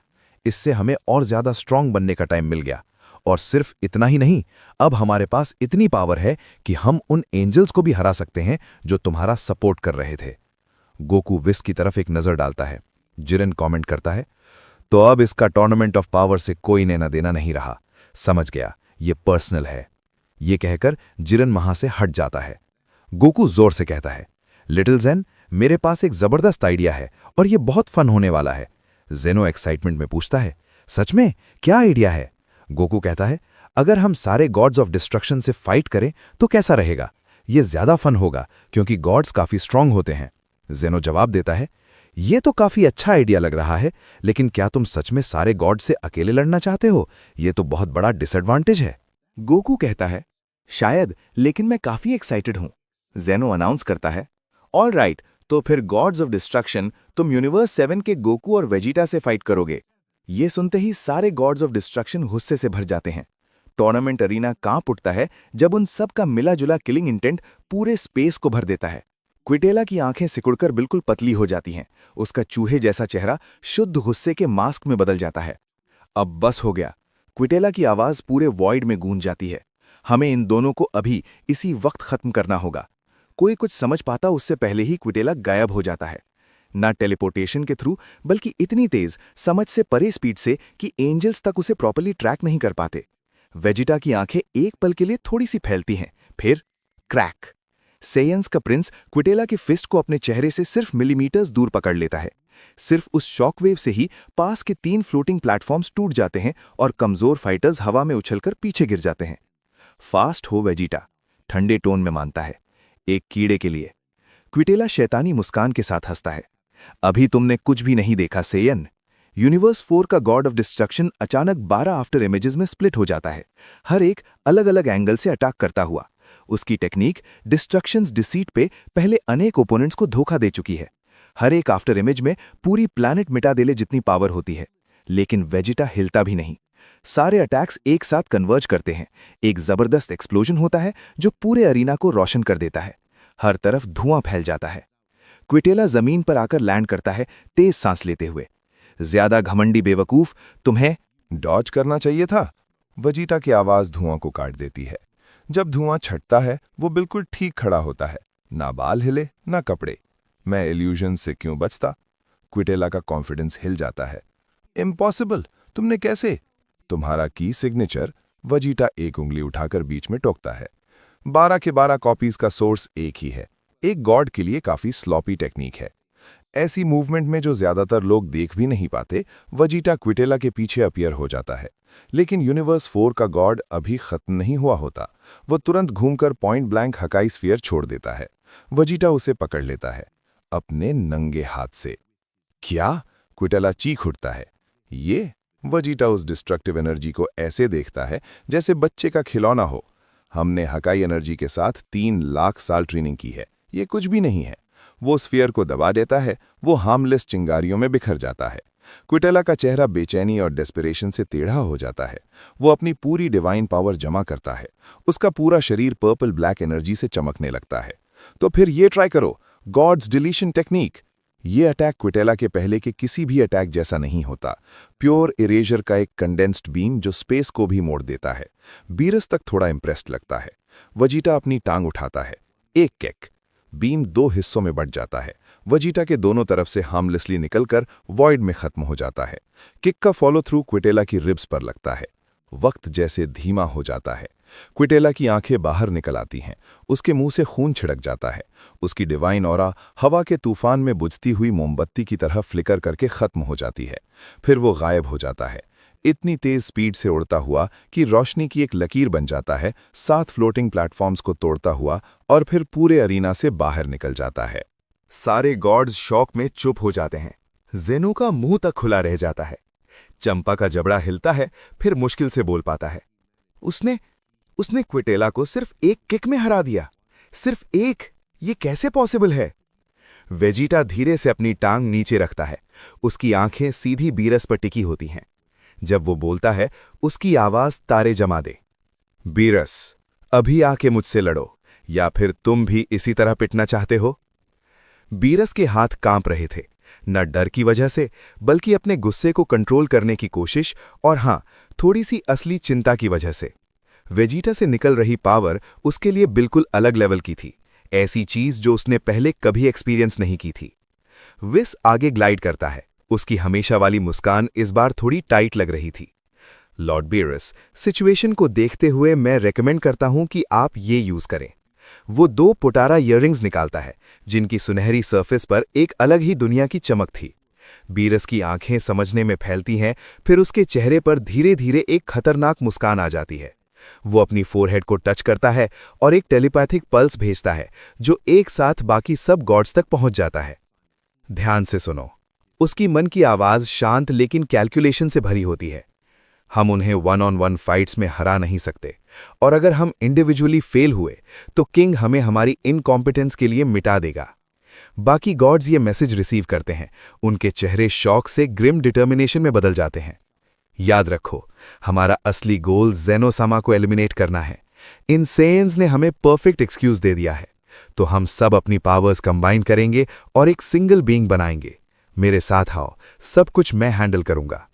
[SPEAKER 4] इससे हमें और ज्यादा स्ट्रांग बनने का टाइम मिल गया, और सिर्फ इतना ही नहीं, अब हमारे पास इतनी पावर है कि हम उन एंजल्स को भी हरा सकते हैं जो तुम्हारा सपोर्ट कर रहे थे। गोकू विस की तरफ एक नजर डालता है। जिरन कमेंट करता है, तो अब इसका टूर्नामेंट ऑफ पावर से कोई लेना देना नहीं रहा। समझ गया, ये पर्सनल है। ये कहकर जिरन वहां से हट जाता है। गोकू जोर से कहता है, लिटिल ज़ेन, मेरे पास एक जबरदस्त आइडिया है और ये बहुत फन होने वाला है। ज़ेनो एक्साइटमेंट में पूछता है, सच में क्या आइडिया है? गोकू कहता है, अगर हम सारे गॉड्स ऑफ डिस्ट्रक्शन से फाइट करें तो कैसा रहेगा? ये ज्यादा फन होगा क्योंकि गॉड्स काफी स्ट्रांग होते हैं। ज़ेनो जवाब देता है, ये तो काफी अच्छा आइडिया लग रहा है, लेकिन क्या तुम सच में सारे गॉड से अकेले लड़ना चाहते हो? ये तो बहुत बड़ा डिसएडवांटेज है।
[SPEAKER 6] गोकू कहता है, शायद, लेकिन मैं काफी एक्साइटेड हूं। ज़ेनो अनाउंस करता है, ऑल राइट, तो फिर गॉड्स ऑफ डिस्ट्रक्शन, तुम यूनिवर्स 7 के गोकू और वेजिटा से फाइट करोगे। ये सुनते ही सारे गॉड्स ऑफ डिस्ट्रक्शन गुस्से से भर जाते हैं। टूर्नामेंट अरीना कांप उठता है जब उन सब का मिला जुला किलिंग इंटेंट पूरे स्पेस को भर देता है। क्विटेला की आंखें सिकुड़कर बिल्कुल पतली हो जाती हैं। उसका चूहे जैसा चेहरा शुद्ध गुस्से के मास्क में बदल जाता है। अब बस हो गया। क्विटेला की आवाज पूरे वॉइड में गूंज जाती है। हमें इन दोनों को अभी इसी वक्त खत्म करना होगा। कोई कुछ समझ पाता उससे पहले ही क्विटेला गायब हो जाता है। ना टेलीपोर्टेशन के थ्रू, बल्कि इतनी तेज, समझ से परे स्पीड से कि एंजल्स तक उसे प्रॉपर्ली ट्रैक नहीं कर पाते। वेजिटा की आंखें एक पल के लिए थोड़ी सी फैलती हैं, फिर क्रैक। सेयंस का प्रिंस क्विटेला के फिस्ट को अपने चेहरे से सिर्फ मिलीमीटर्स दूर पकड़ लेता है। सिर्फ उस शॉकवेव से ही पास के 3 फ्लोटिंग प्लेटफॉर्म्स टूट जाते हैं और कमजोर फाइटर्स हवा में उछलकर पीछे गिर जाते हैं। फास्ट हो वेजिटा, ठंडे टोन में मानता है, एक कीड़े के लिए। क्विटेला शैतानी मुस्कान के साथ हंसता है। अभी तुमने कुछ भी नहीं देखा सेयन। यूनिवर्स 4 का गॉड ऑफ डिस्ट्रक्शन अचानक 12 आफ्टर इमेजेस में स्प्लिट हो जाता है, हर एक अलग अलग एंगल से अटैक करता हुआ। उसकी टेक्निक डिस्ट्रक्शंस डिसीट पे पहले अनेक ओपोनेंट्स को धोखा दे चुकी है। हर एक आफ्टर इमेज में पूरी प्लैनेट मिटा देले जितनी पावर होती है, लेकिन वेजिटा हिलता भी नहीं। सारे अटैक्स एक साथ कन्वर्ज करते हैं, एक जबरदस्त एक्सप्लोजन होता है जो पूरे अरीना को रोशन कर देता है। हर तरफ धुआं फैल जाता है। क्विटेला जमीन पर आकर लैंड करता है, तेज सांस लेते हुए। ज्यादा घमंडी बेवकूफ, तुम्हें
[SPEAKER 3] डॉज करना चाहिए था। वेजिटा की आवाज धुआं को काट देती है। जब धुआं छटता है वो बिल्कुल ठीक खड़ा होता है, ना बाल हिले ना कपड़े। मैं इल्यूजन से क्यों बचता? क्विटेला का कॉन्फिडेंस हिल जाता है। इम्पॉसिबल, तुमने कैसे? तुम्हारा की सिग्नेचर। वेजिटा एक उंगली उठाकर बीच में टोकता है। 12 के 12 कॉपीज का सोर्स एक ही है। एक गॉड के लिए काफी स्लॉपी टेक्निक है। ऐसी मूवमेंट में जो ज्यादातर लोग देख भी नहीं पाते, वेजिटा क्विटेला के पीछे अपीयर हो जाता है। लेकिन यूनिवर्स 4 का गॉड अभी खत्म नहीं हुआ होता। वो तुरंत घूमकर पॉइंट ब्लैंक हकाई स्फीयर छोड़ देता है। वेजिटा उसे पकड़ लेता है अपने नंगे हाथ से। क्या? क्विटेला चीख उठता है। ये? वेजिटा उस डिस्ट्रक्टिव एनर्जी को ऐसे देखता है जैसे बच्चे का खिलौना हो। हमने हकाई एनर्जी के साथ 3 लाख साल ट्रेनिंग की है, ये कुछ भी नहीं है। वो स्फीयर को दबा देता है, वो हार्मलेस चिंगारियों में बिखर जाता है। क्विटेला का चेहरा बेचैनी और डेस्परेशन से टेढ़ा हो जाता है। वो अपनी पूरी डिवाइन पावर जमा करता है। उसका पूरा शरीर पर्पल ब्लैक एनर्जी से चमकने लगता है। तो फिर ये ट्राई करो, गॉड्स डिलीशन टेक्निक। ये अटैक क्विटेला के पहले के किसी भी अटैक जैसा नहीं होता। प्योर इरेजर का एक कंडेंस्ड बीम जो स्पेस को भी मोड़ देता है। बीरस तक थोड़ा इंप्रेस्ड लगता है। वेजिटा अपनी टांग उठाता है, एक किक। बीम 2 हिस्सों में बंट जाता है। वेजिटा के दोनों तरफ से हार्मलेसली निकलकर वॉइड में खत्म हो जाता है। किक का फॉलो थ्रू क्विटेला की रिब्स पर लगता है। वक्त जैसे धीमा हो जाता है। क्विटेला की आंखें बाहर निकल आती हैं। उसके मुंह से खून छिड़क जाता है। उसकी डिवाइन ऑरा हवा के तूफान में बुझती हुई मोमबत्ती की तरह फ्लिकर करके खत्म हो जाती है। फिर वो गायब हो जाता है, इतनी तेज स्पीड से उड़ता हुआ कि रोशनी की एक लकीर बन जाता है, 7 फ्लोटिंग प्लेटफॉर्म्स को तोड़ता हुआ, और फिर पूरे अरीना से बाहर निकल जाता है।
[SPEAKER 6] सारे गॉड्स शॉक में चुप हो जाते हैं। जेनो का मुंह तक खुला रह जाता है। चंपा का जबड़ा हिलता है, फिर मुश्किल से बोल पाता है। उसने क्विटेला को सिर्फ एक किक में हरा दिया। सिर्फ एक? ये कैसे पॉसिबल है? वेजिटा धीरे से अपनी टांग नीचे रखता है। उसकी आंखें सीधी बीरस पर टिकी होती हैं। जब वो बोलता है, उसकी आवाज तारे जमा दे। बीरस, अभी आके मुझसे लड़ो, या फिर तुम भी इसी तरह पिटना चाहते हो? बीरस के हाथ कांप रहे थे, न डर की वजह से, बल्कि अपने गुस्से को कंट्रोल करने की कोशिश, और हां, थोड़ी सी असली चिंता की वजह से। वेजिटा से निकल रही पावर उसके लिए बिल्कुल अलग लेवल की थी, ऐसी चीज जो उसने पहले कभी एक्सपीरियंस नहीं की थी। विस आगे ग्लाइड करता है। उसकी हमेशा वाली मुस्कान इस बार थोड़ी टाइट लग रही थी। लॉर्ड बीरस, सिचुएशन को देखते हुए मैं रेकमेंड करता हूं कि आप ये यूज करें। वो 2 पोटारा ईयररिंग्स निकालता है, जिनकी सुनहरी सरफेस पर एक अलग ही दुनिया की चमक थी। बीरस की आंखें समझने में फैलती हैं, फिर उसके चेहरे पर धीरे धीरे एक खतरनाक मुस्कान आ जाती है। वो अपनी फोरहेड को टच करता है और एक टेलीपैथिक पल्स भेजता है, जो एक साथ बाकी सब गॉड्स तक पहुंच जाता है। ध्यान से सुनो। उसकी मन की आवाज शांत लेकिन कैलकुलेशन से भरी होती है। हम उन्हें 1-on-1 फाइट्स में हरा नहीं सकते, और अगर हम इंडिविजुअली फेल हुए तो किंग हमें हमारी इनकॉम्पिटेंस के लिए मिटा देगा। बाकी गॉड्स ये मैसेज रिसीव करते हैं। उनके चेहरे शॉक से ग्रिम डिटर्मिनेशन में बदल जाते हैं। याद रखो, हमारा असली गोल ज़ेनो-सामा को एलिमिनेट करना है। इन सेयन्स ने हमें परफेक्ट एक्सक्यूज दे दिया है, तो हम सब अपनी पावर्स कंबाइन करेंगे और एक सिंगल बीइंग बनाएंगे। मेरे साथ आओ, सब कुछ मैं हैंडल करूंगा।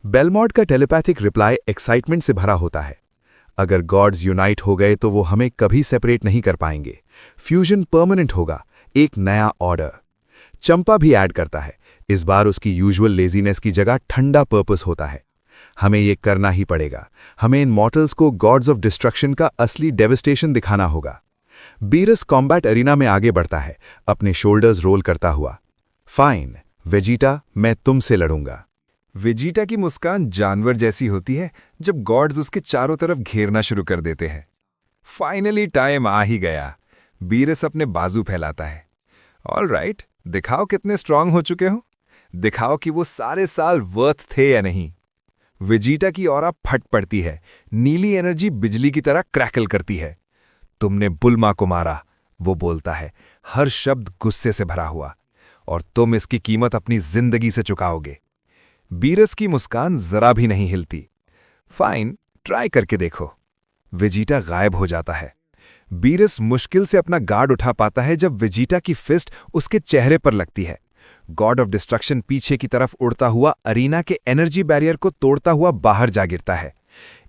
[SPEAKER 6] बेलमॉर्ड का टेलीपैथिक रिप्लाई एक्साइटमेंट से भरा होता है। अगर गॉड्स यूनाइट हो गए तो वो हमें कभी सेपरेट नहीं कर पाएंगे। फ्यूजन परमानेंट होगा, एक नया ऑर्डर। चंपा भी ऐड करता है। इस बार उसकी यूजुअल लेजीनेस की जगह ठंडा पर्पस होता है। हमें ये करना ही पड़ेगा। हमें इन मॉर्टल्स को गॉड्स ऑफ डिस्ट्रक्शन का असली डेविस्टेशन दिखाना होगा। बीरस कॉम्बैट एरिना में आगे बढ़ता है, अपने शोल्डर्स रोल करता हुआ। फाइन वेजिटा, मैं तुमसे लड़ूंगा।
[SPEAKER 5] वेजिटा की मुस्कान जानवर जैसी होती है जब गॉड्स उसके चारों तरफ घेरना शुरू कर देते हैं। फाइनली टाइम आ ही गया। बीरस अपने बाजू फैलाता है। ऑल राइट, दिखाओ कितने स्ट्रांग हो चुके हो। दिखाओ कि वो सारे साल वर्थ थे या नहीं। वेजिटा की ऑरा फट पड़ती है, नीली एनर्जी बिजली की तरह क्रैकल करती है। तुमने बुल्मा को मारा, वो बोलता है, हर शब्द गुस्से से भरा हुआ, और तुम इसकी कीमत अपनी जिंदगी से चुकाओगे। बीरस की मुस्कान जरा भी नहीं हिलती। फाइन, ट्राई करके देखो। वेजिटा गायब हो जाता है। बीरस मुश्किल से अपना गार्ड उठा पाता है जब वेजिटा की फिस्ट उसके चेहरे पर लगती है। गॉड ऑफ डिस्ट्रक्शन पीछे की तरफ उड़ता हुआ अरीना के एनर्जी बैरियर को तोड़ता हुआ बाहर जा गिरता है।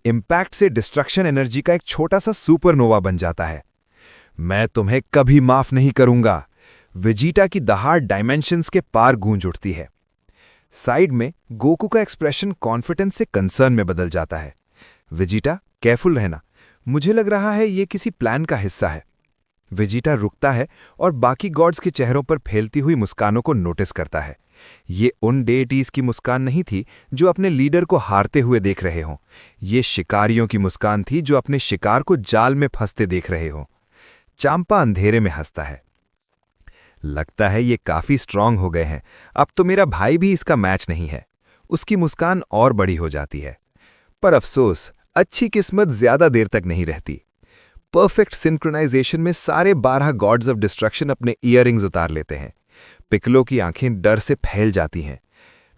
[SPEAKER 5] इंपैक्ट से डिस्ट्रक्शन एनर्जी का एक छोटा सा सुपरनोवा बन जाता है। मैं तुम्हें कभी माफ नहीं करूंगा। वेजिटा की दहाड़ डायमेंशंस के पार गूंज उठती है। साइड में गोकू का एक्सप्रेशन कॉन्फिडेंस से कंसर्न में बदल जाता है। वेजिटा, केयरफुल रहना, मुझे लग रहा है ये किसी प्लान का हिस्सा है। वेजिटा रुकता है और बाकी गॉड्स के चेहरों पर फैलती हुई मुस्कानों को नोटिस करता है। ये उन डेटीज की मुस्कान नहीं थी जो अपने लीडर को हारते हुए देख रहे हों। ये शिकारियों की मुस्कान थी जो अपने शिकार को जाल में फंसते देख रहे हों। चांपा अंधेरे में हंसता है। लगता है ये काफी स्ट्रांग हो गए हैं, अब तो मेरा भाई भी इसका मैच नहीं है। उसकी मुस्कान और बड़ी हो जाती है। पर अफसोस, अच्छी किस्मत ज्यादा देर तक नहीं रहती। परफेक्ट सिंक्रोनाइजेशन में सारे 12 गॉड्स ऑफ डिस्ट्रक्शन अपने ईयररिंग्स उतार लेते हैं। पिकलो की आंखें डर से फैल जाती हैं।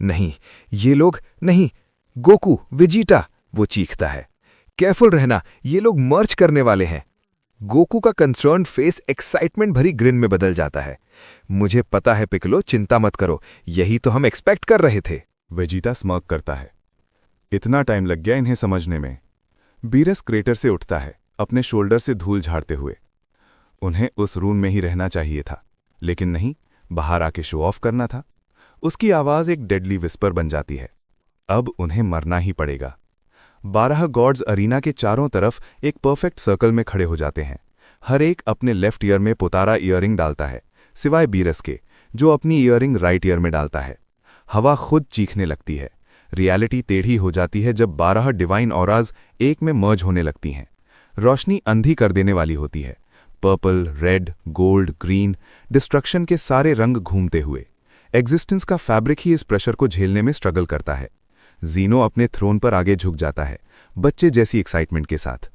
[SPEAKER 5] नहीं, ये लोग नहीं। गोकू, वेजिटा, वो चीखता है। केयरफुल रहना, ये लोग मर्ज करने वाले हैं। गोकू का कंसर्न फेस एक्साइटमेंट भरी ग्रिन में बदल जाता है। मुझे पता है पिकलो, चिंता मत करो, यही तो हम एक्सपेक्ट कर रहे थे।
[SPEAKER 3] वेजिटा स्मर्क करता है। इतना टाइम लग गया इन्हें समझने में। बीरस क्रेटर से उठता है, अपने शोल्डर से धूल झाड़ते हुए। उन्हें उस रूम में ही रहना चाहिए था, लेकिन नहीं, बाहर आके शो ऑफ करना था। उसकी आवाज एक डेडली विस्पर बन जाती है। अब उन्हें मरना ही पड़ेगा। 12 गॉड्स अरीना के चारों तरफ एक परफेक्ट सर्कल में खड़े हो जाते हैं। हर एक अपने लेफ्ट ईयर में पोतारा ईयरिंग डालता है, सिवाय बीरस के, जो अपनी ईयरिंग राइट ईयर में डालता है। हवा खुद चीखने लगती है। रियलिटी टेढ़ी हो जाती है जब 12 डिवाइन ऑराज एक में मर्ज होने लगती हैं। रोशनी अंधी कर देने वाली होती है। Purple, red, gold, green, destruction के सारे रंग घूमते हुए। एग्जिस्टेंस का फैब्रिक ही इस प्रेशर को झेलने में स्ट्रगल करता है। जीनो अपने थ्रोन पर आगे झुक जाता है, बच्चे जैसी एक्साइटमेंट के साथ।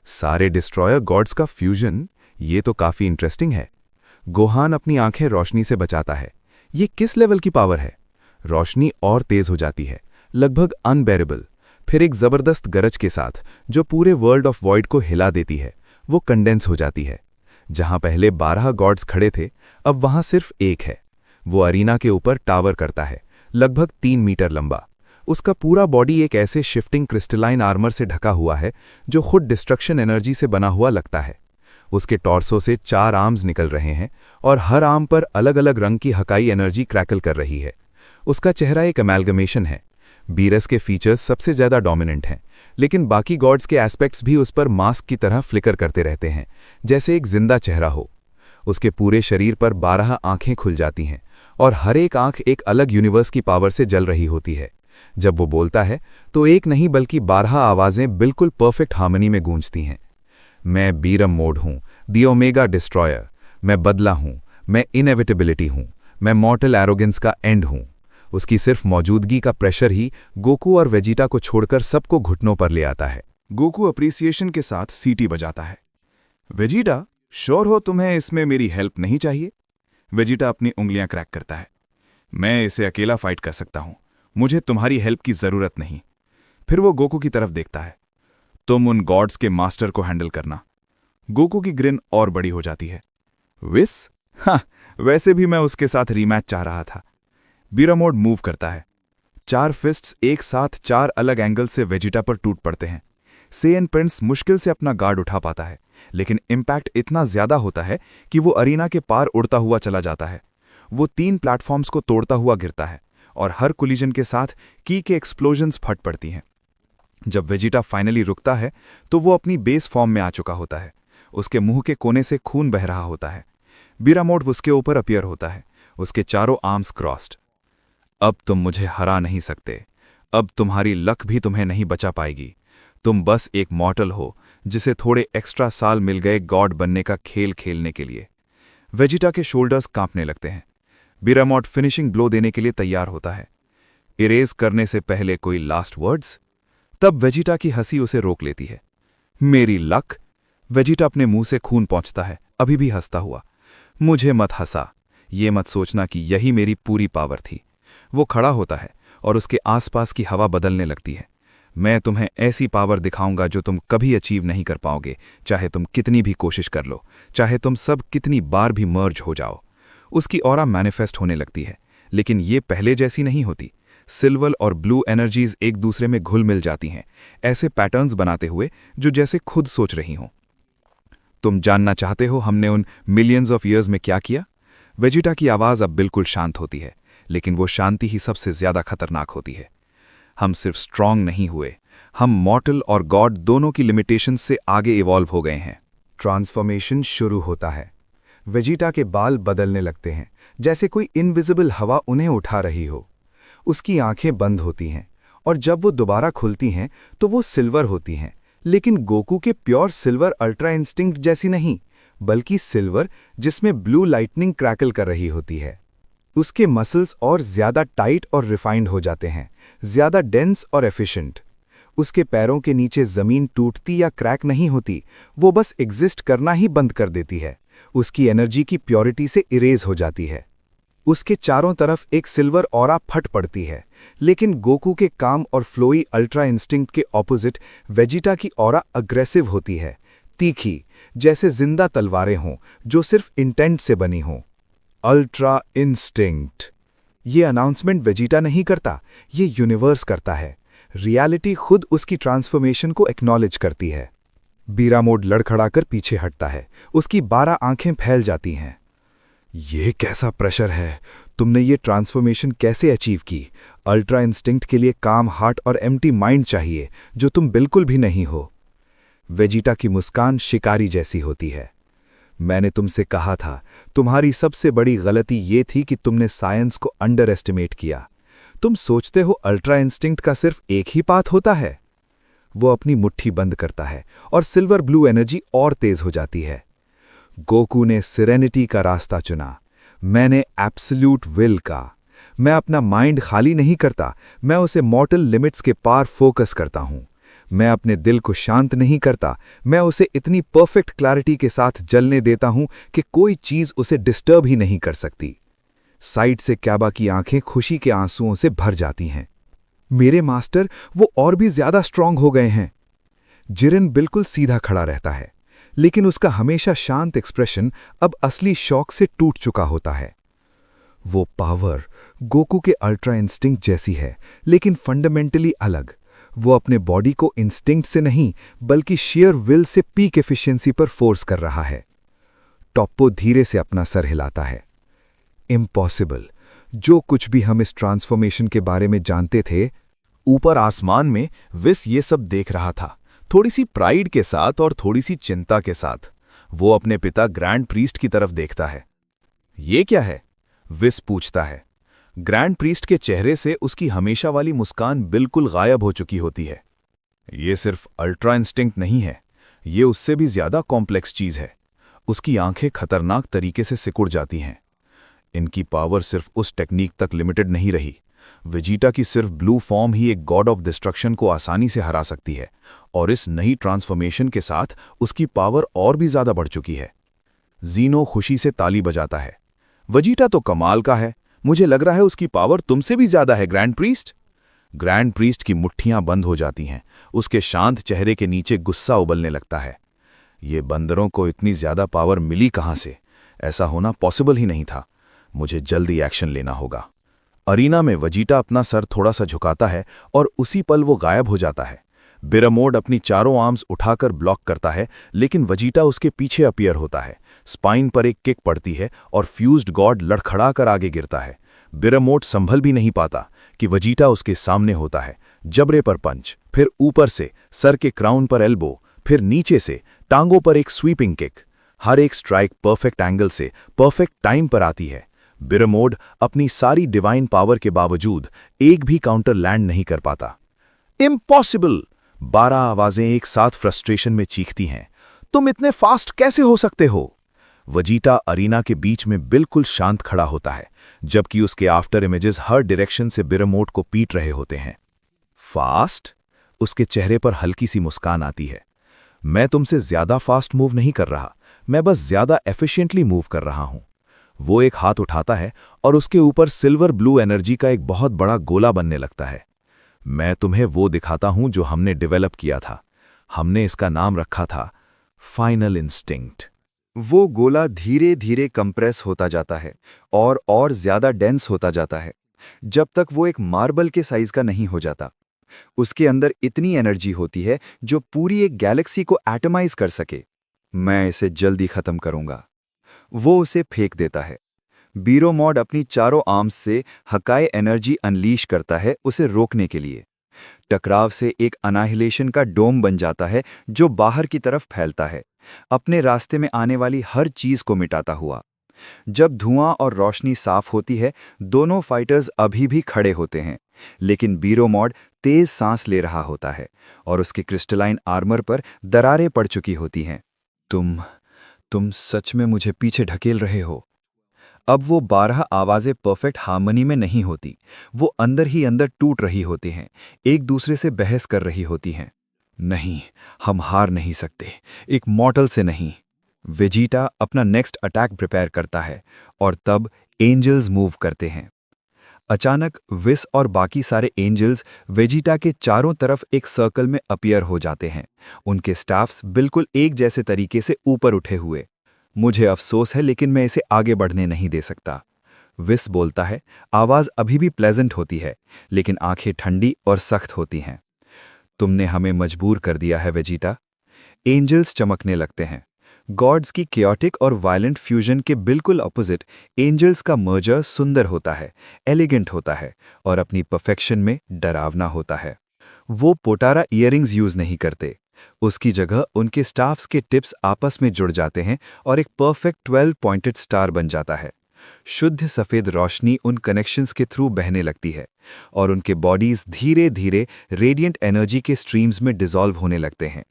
[SPEAKER 3] सारे डिस्ट्रॉयर गॉड्स का फ्यूजन, ये तो काफी इंटरेस्टिंग है। गोहान अपनी आंखें रोशनी से बचाता है। ये किस लेवल की पावर है? रोशनी और तेज हो जाती है, लगभग अनबेरेबल। फिर एक जबरदस्त गरज के साथ, जो पूरे वर्ल्ड ऑफ वॉइड को हिला देती है, वो कंडेंस हो जाती है। जहां पहले 12 गॉड्स खड़े थे, अब वहां सिर्फ एक है। वो अरीना के ऊपर टावर करता है, लगभग 3 मीटर लंबा। उसका पूरा बॉडी एक ऐसे शिफ्टिंग क्रिस्टलाइन आर्मर से ढका हुआ है जो खुद डिस्ट्रक्शन एनर्जी से बना हुआ लगता है। उसके टॉर्सो से 4 आर्म्स निकल रहे हैं और हर आर्म पर अलग अलग रंग की हकाई एनर्जी क्रैकल कर रही है। उसका चेहरा एक अमेलगमेशन है। बीरस के फीचर्स सबसे ज्यादा डोमिनेंट हैं, लेकिन बाकी गॉड्स के एस्पेक्ट्स भी उस पर मास्क की तरह फ्लिकर करते रहते हैं, जैसे एक जिंदा चेहरा हो। उसके पूरे शरीर पर 12 आंखें खुल जाती हैं और हर एक आंख एक अलग यूनिवर्स की पावर से जल रही होती है। जब वो बोलता है तो एक नहीं बल्कि 12 आवाजें बिल्कुल परफेक्ट हार्मनी में गूंजती हैं। मैं बीरम मोड हूं, दी ओमेगा डिस्ट्रॉयर। मैं बदला हूं, मैं इनएविटेबिलिटी हूं, मैं मॉर्टल एरोगेंस का एंड हूं। उसकी सिर्फ मौजूदगी का प्रेशर ही गोकू और वेजिटा को छोड़कर सबको घुटनों पर ले आता है।
[SPEAKER 5] गोकू अप्रिसिएशन के साथ सीटी बजाता है। वेजिटा, श्योर हो तुम्हें इसमें मेरी हेल्प नहीं चाहिए? वेजिटा अपनी उंगलियां क्रैक करता है। मैं इसे अकेला फाइट कर सकता हूं, मुझे तुम्हारी हेल्प की जरूरत नहीं। फिर वो गोकू की तरफ देखता है। तुम उन गॉड्स के मास्टर को हैंडल करना। गोकू की ग्रिन और बड़ी हो जाती है। विस? हाँ, वैसे भी मैं उसके साथ रीमैच चाह रहा था। बीरामोड मूव करता है। 4 फिस्ट्स एक साथ 4 अलग एंगल से वेजिटा पर टूट पड़ते हैं। सेयन प्रिंस मुश्किल से अपना गार्ड उठा पाता है, लेकिन इंपैक्ट इतना ज्यादा होता है कि वो अरीना के पार उड़ता हुआ चला जाता है। वो 3 प्लेटफॉर्म्स को तोड़ता हुआ गिरता है और हर कोलिजन के साथ की के एक्सप्लोजन्स फट पड़ती हैं। जब वेजिटा फाइनली रुकता है तो वो अपनी बेस फॉर्म में आ चुका होता है। उसके मुंह के कोने से खून बह रहा होता है। बीरामोड उसके ऊपर अपीयर होता है, उसके चारों आर्म्स क्रॉस्ड। अब तुम मुझे हरा नहीं सकते। अब तुम्हारी लक भी तुम्हें नहीं बचा पाएगी। तुम बस एक मॉर्टल हो जिसे थोड़े एक्स्ट्रा साल मिल गए गॉड बनने का खेल खेलने के लिए। वेजिटा के शोल्डर्स कांपने लगते हैं। बिरामॉड फिनिशिंग ब्लो देने के लिए तैयार होता है। इरेज करने से पहले कोई लास्ट वर्ड्स? तब वेजिटा की हंसी उसे रोक लेती है। मेरी लक। वेजिटा अपने मुंह से खून पहुंचता है, अभी भी हंसता हुआ। मुझे मत हंसा, ये मत सोचना कि यही मेरी पूरी पावर थी। वो खड़ा होता है और उसके आसपास की हवा बदलने लगती है। मैं तुम्हें ऐसी पावर दिखाऊंगा जो तुम कभी अचीव नहीं कर पाओगे, चाहे तुम कितनी भी कोशिश कर लो, चाहे तुम सब कितनी बार भी मर्ज हो जाओ। उसकी ऑरा मैनिफेस्ट होने लगती है, लेकिन ये पहले जैसी नहीं होती। सिल्वर और ब्लू एनर्जीज एक दूसरे में घुल मिल जाती हैं, ऐसे पैटर्न्स बनाते हुए जो जैसे खुद सोच रही हों। तुम जानना चाहते हो हमने उन मिलियंस ऑफ ईयर्स में क्या किया? वेजिटा की आवाज अब बिल्कुल शांत होती है, लेकिन वो शांति ही सबसे ज्यादा खतरनाक होती है। हम सिर्फ स्ट्रांग नहीं हुए, हम मॉर्टल और गॉड दोनों की लिमिटेशंस से आगे इवॉल्व हो गए हैं।
[SPEAKER 4] ट्रांसफॉर्मेशन शुरू होता है। वेजिटा के बाल बदलने लगते हैं, जैसे कोई इनविजिबल हवा उन्हें उठा रही हो। उसकी आंखें बंद होती हैं, और जब वो दोबारा खुलती हैं तो वो सिल्वर होती हैं, लेकिन गोकू के प्योर सिल्वर अल्ट्रा इंस्टिंक्ट जैसी नहीं, बल्कि सिल्वर जिसमें ब्लू लाइटनिंग क्रैकल कर रही होती है। उसके मसल्स और ज्यादा टाइट और रिफाइंड हो जाते हैं, ज्यादा डेंस और एफिशिएंट। उसके पैरों के नीचे जमीन टूटती या क्रैक नहीं होती, वो बस एग्जिस्ट करना ही बंद कर देती है। उसकी एनर्जी की प्योरिटी से इरेज हो जाती है। उसके चारों तरफ एक सिल्वर ऑरा फट पड़ती है, लेकिन गोकू के काम और फ्लोई अल्ट्रा इंस्टिंक्ट के ऑपोजिट वेजिटा की ऑरा अग्रेसिव होती है, तीखी, जैसे जिंदा तलवारें हों जो सिर्फ इंटेंट से बनी हों। Ultra instinct. ये अनाउंसमेंट वेजिटा नहीं करता, ये यूनिवर्स करता है। रियलिटी खुद उसकी ट्रांसफॉर्मेशन को एक्नॉलेज करती है। बिरामॉड लड़खड़ाकर पीछे हटता है, उसकी 12 आंखें फैल जाती हैं। ये कैसा प्रेशर है? तुमने ये ट्रांसफॉर्मेशन कैसे अचीव की? अल्ट्रा इंस्टिंक्ट के लिए काम हार्ट और एम्प्टी माइंड चाहिए, जो तुम बिल्कुल भी नहीं हो। वेजिटा की मुस्कान शिकारी जैसी होती है। मैंने तुमसे कहा था, तुम्हारी सबसे बड़ी गलती ये थी कि तुमने साइंस को अंडर एस्टिमेट किया। तुम सोचते हो अल्ट्रा इंस्टिंक्ट का सिर्फ एक ही पाथ होता है। वो अपनी मुट्ठी बंद करता है और सिल्वर ब्लू एनर्जी और तेज हो जाती है। गोकू ने सिरेनिटी का रास्ता चुना, मैंने एब्सोल्यूट विल का। मैं अपना माइंड खाली नहीं करता, मैं उसे मॉर्टल लिमिट्स के पार फोकस करता हूं। मैं अपने दिल को शांत नहीं करता, मैं उसे इतनी परफेक्ट क्लैरिटी के साथ जलने देता हूं कि कोई चीज उसे डिस्टर्ब ही नहीं कर सकती। साइड से क्याबा की आंखें खुशी के आंसुओं से भर जाती हैं। मेरे मास्टर, वो और भी ज्यादा स्ट्रांग हो गए हैं। जिरेन बिल्कुल सीधा खड़ा रहता है, लेकिन उसका हमेशा शांत एक्सप्रेशन अब असली शौक से टूट चुका होता है। वो पावर गोकू के अल्ट्रा इंस्टिंक्ट जैसी है, लेकिन फंडामेंटली अलग। वो अपने बॉडी को इंस्टिंक्ट से नहीं, बल्कि share will say peak efficiency पर फोर्स कर रहा है। टॉप्पो धीरे से अपना सर हिलाता है। इम्पॉसिबल। जो कुछ भी हम इस ट्रांसफॉर्मेशन के बारे में जानते थे।
[SPEAKER 6] ऊपर आसमान में विस ये सब देख रहा था, थोड़ी सी प्राइड के साथ और थोड़ी सी चिंता के साथ। वो अपने पिता ग्रैंड प्रीस्ट की तरफ देखता है। ये क्या है? विस पूछता है। ग्रैंड प्रीस्ट के चेहरे से उसकी हमेशा वाली मुस्कान बिल्कुल गायब हो चुकी होती है। ये सिर्फ अल्ट्रा इंस्टिंक्ट नहीं है, ये उससे भी ज्यादा कॉम्प्लेक्स चीज है। उसकी आंखें खतरनाक तरीके से सिकुड़ जाती हैं। इनकी पावर सिर्फ उस टेक्निक तक लिमिटेड नहीं रही। वेजिटा की सिर्फ ब्लू फॉर्म ही एक गॉड ऑफ डिस्ट्रक्शन को आसानी से हरा सकती है, और इस नई ट्रांसफॉर्मेशन के साथ उसकी पावर और भी ज्यादा बढ़ चुकी है। जीनो खुशी से ताली बजाता है। वेजिटा तो कमाल का है, मुझे लग रहा है उसकी पावर तुमसे भी ज्यादा है ग्रैंड प्रीस्ट। ग्रैंड प्रीस्ट की मुट्ठियां बंद हो जाती हैं, उसके शांत चेहरे के नीचे गुस्सा उबलने लगता है। ये बंदरों को इतनी ज्यादा पावर मिली कहां से? ऐसा होना पॉसिबल ही नहीं था। मुझे जल्दी एक्शन लेना होगा। अरीना में वेजिटा अपना सर थोड़ा सा झुकाता है और उसी पल वो गायब हो जाता है। बिरामॉड अपनी चारों आर्म्स उठाकर ब्लॉक करता है, लेकिन वेजिटा उसके पीछे अपीयर होता है। स्पाइन पर एक किक पड़ती है और फ्यूज्ड गॉड लड़खड़ा कर आगे गिरता है। बिरामॉड संभल भी नहीं पाता कि वेजिटा उसके सामने होता है। जबड़े पर पंच, फिर ऊपर से सर के क्राउन पर एल्बो, फिर नीचे से टांगों पर एक स्वीपिंग किक। हर एक स्ट्राइक परफेक्ट एंगल से परफेक्ट टाइम पर आती है। बिरामॉड अपनी सारी डिवाइन पावर के बावजूद एक भी काउंटर लैंड नहीं कर पाता। इम्पॉसिबल! 12 आवाजें एक साथ फ्रस्ट्रेशन में चीखती हैं। तुम इतने फास्ट कैसे हो सकते हो?
[SPEAKER 5] वेजिटा अरीना के बीच में बिल्कुल शांत खड़ा होता है, जबकि उसके आफ्टर इमेजेस हर डायरेक्शन से बिरमोट को पीट रहे होते हैं। फास्ट? उसके चेहरे पर हल्की सी मुस्कान आती है। मैं तुमसे ज्यादा फास्ट मूव नहीं कर रहा, मैं बस ज्यादा एफिशिएंटली मूव कर रहा हूं। वो एक हाथ उठाता है और उसके ऊपर सिल्वर ब्लू एनर्जी का एक बहुत बड़ा गोला बनने लगता है। मैं तुम्हें वो दिखाता हूं जो हमने डेवलप किया था। हमने इसका नाम रखा था फाइनल इंस्टिंक्ट।
[SPEAKER 4] वो गोला धीरे धीरे कंप्रेस होता जाता है और ज्यादा डेंस होता जाता है, जब तक वो एक मार्बल के साइज का नहीं हो जाता। उसके अंदर इतनी एनर्जी होती है जो पूरी एक गैलेक्सी को एटमाइज कर सके। मैं इसे जल्दी खत्म करूंगा। वो उसे फेंक देता है। बीरोमॉड अपनी चारों आर्म्स से हकाए एनर्जी अनलीश करता है उसे रोकने के लिए। टकराव से एक अनाहिलेशन का डोम बन जाता है जो बाहर की तरफ फैलता है, अपने रास्ते में आने वाली हर चीज को मिटाता हुआ। जब धुआं और रोशनी साफ होती है, दोनों फाइटर्स अभी भी खड़े होते हैं, लेकिन बीरोमॉड तेज सांस ले रहा होता है और उसके क्रिस्टलाइन आर्मर पर दरारें पड़ चुकी होती हैं। तुम सच में मुझे पीछे ढकेल रहे हो। अब वो 12 आवाजें परफेक्ट हार्मनी में नहीं होती, वो अंदर ही अंदर टूट रही होती हैं, एक दूसरे से बहस कर रही होती हैं। नहीं, हम हार नहीं सकते, एक मॉर्टल से नहीं। वेजिटा अपना नेक्स्ट अटैक प्रिपेयर करता है और तब एंजल्स मूव करते हैं। अचानक विस और बाकी सारे एंजल्स वेजिटा के चारों तरफ एक सर्कल में अपीयर हो जाते हैं, उनके स्टाफ्स बिल्कुल एक जैसे तरीके से ऊपर उठे हुए। मुझे अफसोस है, लेकिन मैं इसे आगे बढ़ने नहीं दे सकता। विस बोलता है, आवाज अभी भी प्लेजेंट होती है, लेकिन आंखें ठंडी और सख्त होती हैं। तुमने हमें मजबूर कर दिया है वेजिटा। एंजल्स चमकने लगते हैं। गॉड्स की केओटिक और वायलेंट फ्यूजन के बिल्कुल ऑपोजिट एंजल्स का मर्जर सुंदर होता है, एलिगेंट होता है और अपनी परफेक्शन में डरावना होता है। वो पोटारा इयरिंग्स यूज नहीं करते, उसकी जगह उनके स्टाफ्स के टिप्स आपस में जुड़ जाते हैं और एक परफेक्ट 12 पॉइंटेड स्टार बन जाता है। शुद्ध सफेद रोशनी उन कनेक्शंस के थ्रू बहने लगती है और उनके बॉडीज धीरे धीरे रेडिएंट एनर्जी के स्ट्रीम्स में डिसॉल्व होने लगते हैं।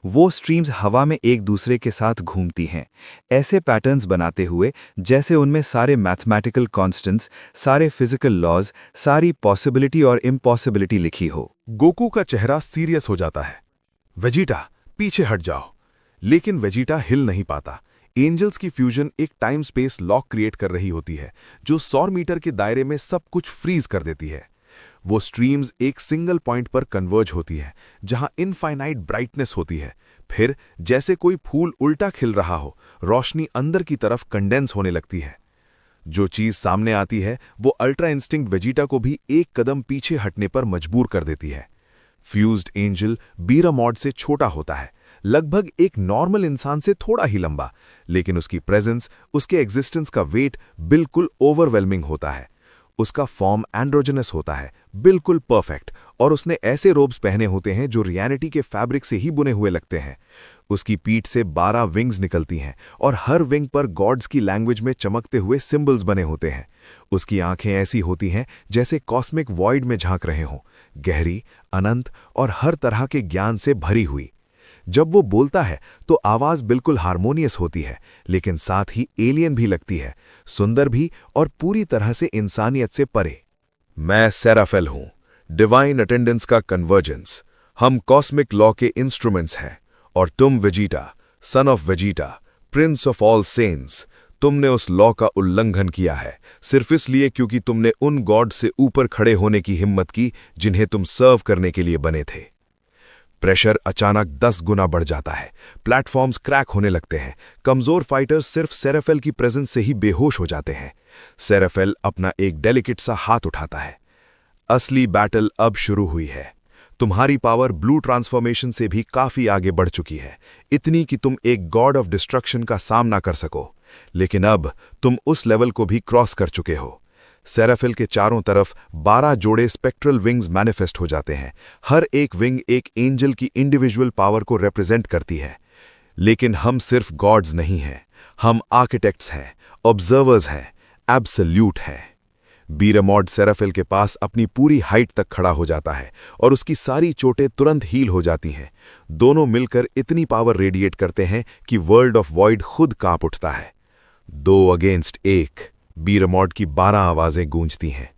[SPEAKER 4] वो स्ट्रीम्स हवा में एक दूसरे के साथ घूमती हैं, ऐसे पैटर्न्स बनाते हुए जैसे उनमें सारे मैथमेटिकल कॉन्स्टेंट्स, सारे फिजिकल लॉज, सारी पॉसिबिलिटी और इम्पॉसिबिलिटी लिखी हो।
[SPEAKER 3] गोकू का चेहरा सीरियस हो जाता है। वेजिटा, पीछे हट जाओ। लेकिन वेजिटा हिल नहीं पाता। एंजल्स की फ्यूजन एक टाइम स्पेस लॉक क्रिएट कर रही होती है जो 100 मीटर के दायरे में सब कुछ फ्रीज कर देती है। वो स्ट्रीम्स एक सिंगल पॉइंट पर कन्वर्ज होती है जहां इनफाइनाइट ब्राइटनेस होती है। फिर जैसे कोई फूल उल्टा खिल रहा हो, रोशनी अंदर की तरफ कंडेंस होने लगती है। जो चीज सामने आती है वो अल्ट्रा इंस्टिंक्ट वेजिटा को भी एक कदम पीछे हटने पर मजबूर कर देती है। फ्यूज्ड एंजल बीरामॉड से छोटा होता है, लगभग एक नॉर्मल इंसान से थोड़ा ही लंबा, लेकिन उसकी प्रेजेंस, उसके एग्जिस्टेंस का वेट बिल्कुल ओवरवेलमिंग होता है। उसका फॉर्म एंड्रोजनस होता है, बिल्कुल परफेक्ट, और उसने ऐसे रोब्स पहने होते हैं जो रियलिटी के फैब्रिक से ही बुने हुए लगते हैं। उसकी पीठ से 12 विंग्स निकलती हैं और हर विंग पर गॉड्स की लैंग्वेज में चमकते हुए सिंबल्स बने होते हैं। उसकी आंखें ऐसी होती हैं जैसे कॉस्मिक वॉइड में झांक रहे हों, गहरी, अनंत और हर तरह के ज्ञान से भरी हुई। जब वो बोलता है तो आवाज बिल्कुल हार्मोनियस होती है, लेकिन साथ ही एलियन भी लगती है, सुंदर भी और पूरी तरह से इंसानियत से परे। मैं सेराफेल हूं, डिवाइन अटेंडेंस का कन्वर्जेंस। हम कॉस्मिक लॉ के इंस्ट्रूमेंट्स हैं, और तुम Vegeta, son of Vegeta, prince of all saints, तुमने उस लॉ का उल्लंघन किया है सिर्फ इसलिए क्योंकि तुमने उन गॉड से ऊपर खड़े होने की हिम्मत की जिन्हें तुम सर्व करने के लिए बने थे। प्रेशर अचानक 10 गुना बढ़ जाता है। प्लेटफॉर्म्स क्रैक होने लगते हैं। कमजोर फाइटर्स सिर्फ सेराफेल की प्रेजेंस से ही बेहोश हो जाते हैं। सेराफेल अपना एक डेलिकेट सा हाथ उठाता है। असली बैटल अब शुरू हुई है। तुम्हारी पावर ब्लू ट्रांसफॉर्मेशन से भी काफी आगे बढ़ चुकी है, इतनी कि तुम एक गॉड ऑफ डिस्ट्रक्शन का सामना कर सको। लेकिन अब तुम उस लेवल को भी क्रॉस कर चुके हो। सेराफेल के चारों तरफ 12 जोड़े स्पेक्ट्रल विंग्स मैनिफेस्ट हो जाते हैं। हर एक विंग एक एंजल की इंडिविजुअल पावर को रिप्रेजेंट करती है। लेकिन हम सिर्फ गॉड्स नहीं हैं, हम आर्किटेक्ट्स हैं, ऑब्जर्वर्स हैं, एब्सोल्यूट हैं। बीरामॉड सेराफिल के पास अपनी पूरी हाइट तक खड़ा हो जाता है और उसकी सारी चोटें तुरंत हील हो जाती हैं। दोनों मिलकर इतनी पावर रेडिएट करते हैं कि वर्ल्ड ऑफ वॉइड खुद कांप उठता है। 2 अगेंस्ट 1 बीरामॉड की 12 आवाजें गूंजती हैं।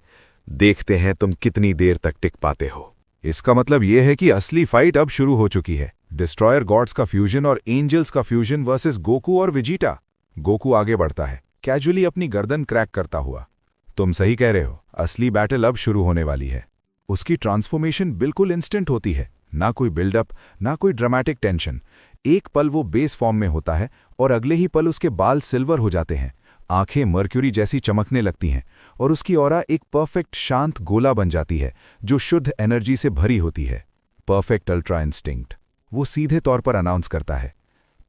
[SPEAKER 3] देखते हैं तुम कितनी देर तक टिक पाते हो।
[SPEAKER 2] इसका मतलब यह है कि असली फाइट अब शुरू हो चुकी है। डिस्ट्रॉयर गॉड्स का फ्यूजन और एंजल्स का फ्यूजन वर्सेस गोकू और वेजिटा। गोकू आगे बढ़ता है, कैजुअली अपनी गर्दन क्रैक करता हुआ। तुम सही कह रहे हो, असली बैटल अब शुरू होने वाली है। उसकी ट्रांसफॉर्मेशन बिल्कुल इंस्टेंट होती है, ना कोई बिल्डअप, ना कोई ड्रामेटिक टेंशन। एक पल वो बेस फॉर्म में होता है और अगले ही पल उसके बाल सिल्वर हो जाते हैं, आंखें मर्क्यूरी जैसी चमकने लगती हैं और उसकी ऑरा एक परफेक्ट शांत गोला बन जाती है जो शुद्ध एनर्जी से भरी होती है। परफेक्ट अल्ट्रा इंस्टिंक्ट, वो सीधे तौर पर अनाउंस करता है।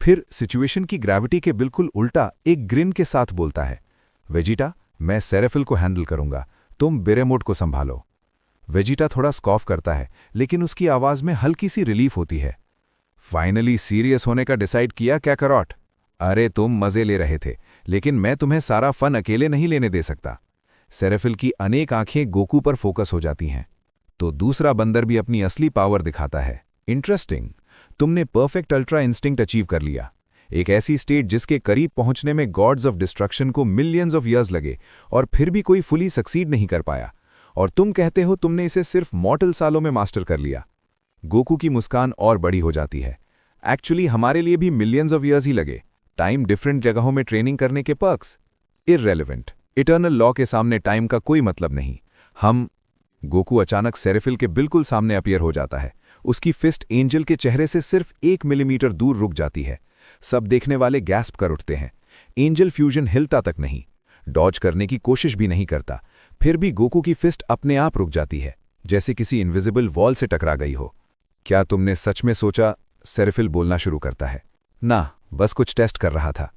[SPEAKER 2] फिर सिचुएशन की ग्रेविटी के बिल्कुल उल्टा एक ग्रिन के साथ बोलता है, वेजिटा, मैं सेराफिल को हैंडल करूंगा, तुम बीरामॉड को संभालो। वेजिटा थोड़ा स्कॉफ करता है, लेकिन उसकी आवाज में हल्की सी रिलीफ होती है। फाइनली सीरियस होने का डिसाइड किया क्या करॉट? अरे तुम मजे ले रहे थे, लेकिन मैं तुम्हें सारा फन अकेले नहीं लेने दे सकता। सेराफिल की अनेक आंखें गोकू पर फोकस हो जाती हैं। तो दूसरा बंदर भी अपनी असली पावर दिखाता है। इंटरेस्टिंग, तुमने परफेक्ट अल्ट्रा इंस्टिंक्ट अचीव कर लिया। एक ऐसी स्टेट जिसके करीब पहुंचने में गॉड्स ऑफ डिस्ट्रक्शन को मिलियंस ऑफ ईयर्स लगे और फिर भी कोई फुली सक्सीड नहीं कर पाया, और तुम कहते हो तुमने इसे सिर्फ मॉर्टल सालों में मास्टर कर लिया। गोकू की मुस्कान और बड़ी हो जाती है। एक्चुअली हमारे लिए भी मिलियंस ऑफ ईयर्स ही लगे। टाइम डिफरेंट जगहों में ट्रेनिंग करने के पर्क्स इररेलेवेंट। इटर्नल लॉ के सामने टाइम का कोई मतलब नहीं। गोकू अचानक सेराफिल के बिल्कुल सामने अपीयर हो जाता है। उसकी फिस्ट एंजल के चेहरे से सिर्फ 1 मिलीमीटर दूर रुक जाती है। सब देखने वाले गैस्प कर उठते हैं। एंजल फ्यूजन हिलता तक नहीं, डॉज करने की कोशिश भी नहीं करता। फिर भी गोकू की फिस्ट अपने आप रुक जाती है, जैसे किसी इनविजिबल वॉल से टकरा गई हो। क्या तुमने सच में सोचा? सेराफिल बोलना शुरू करता है। ना, बस कुछ टेस्ट कर रहा था।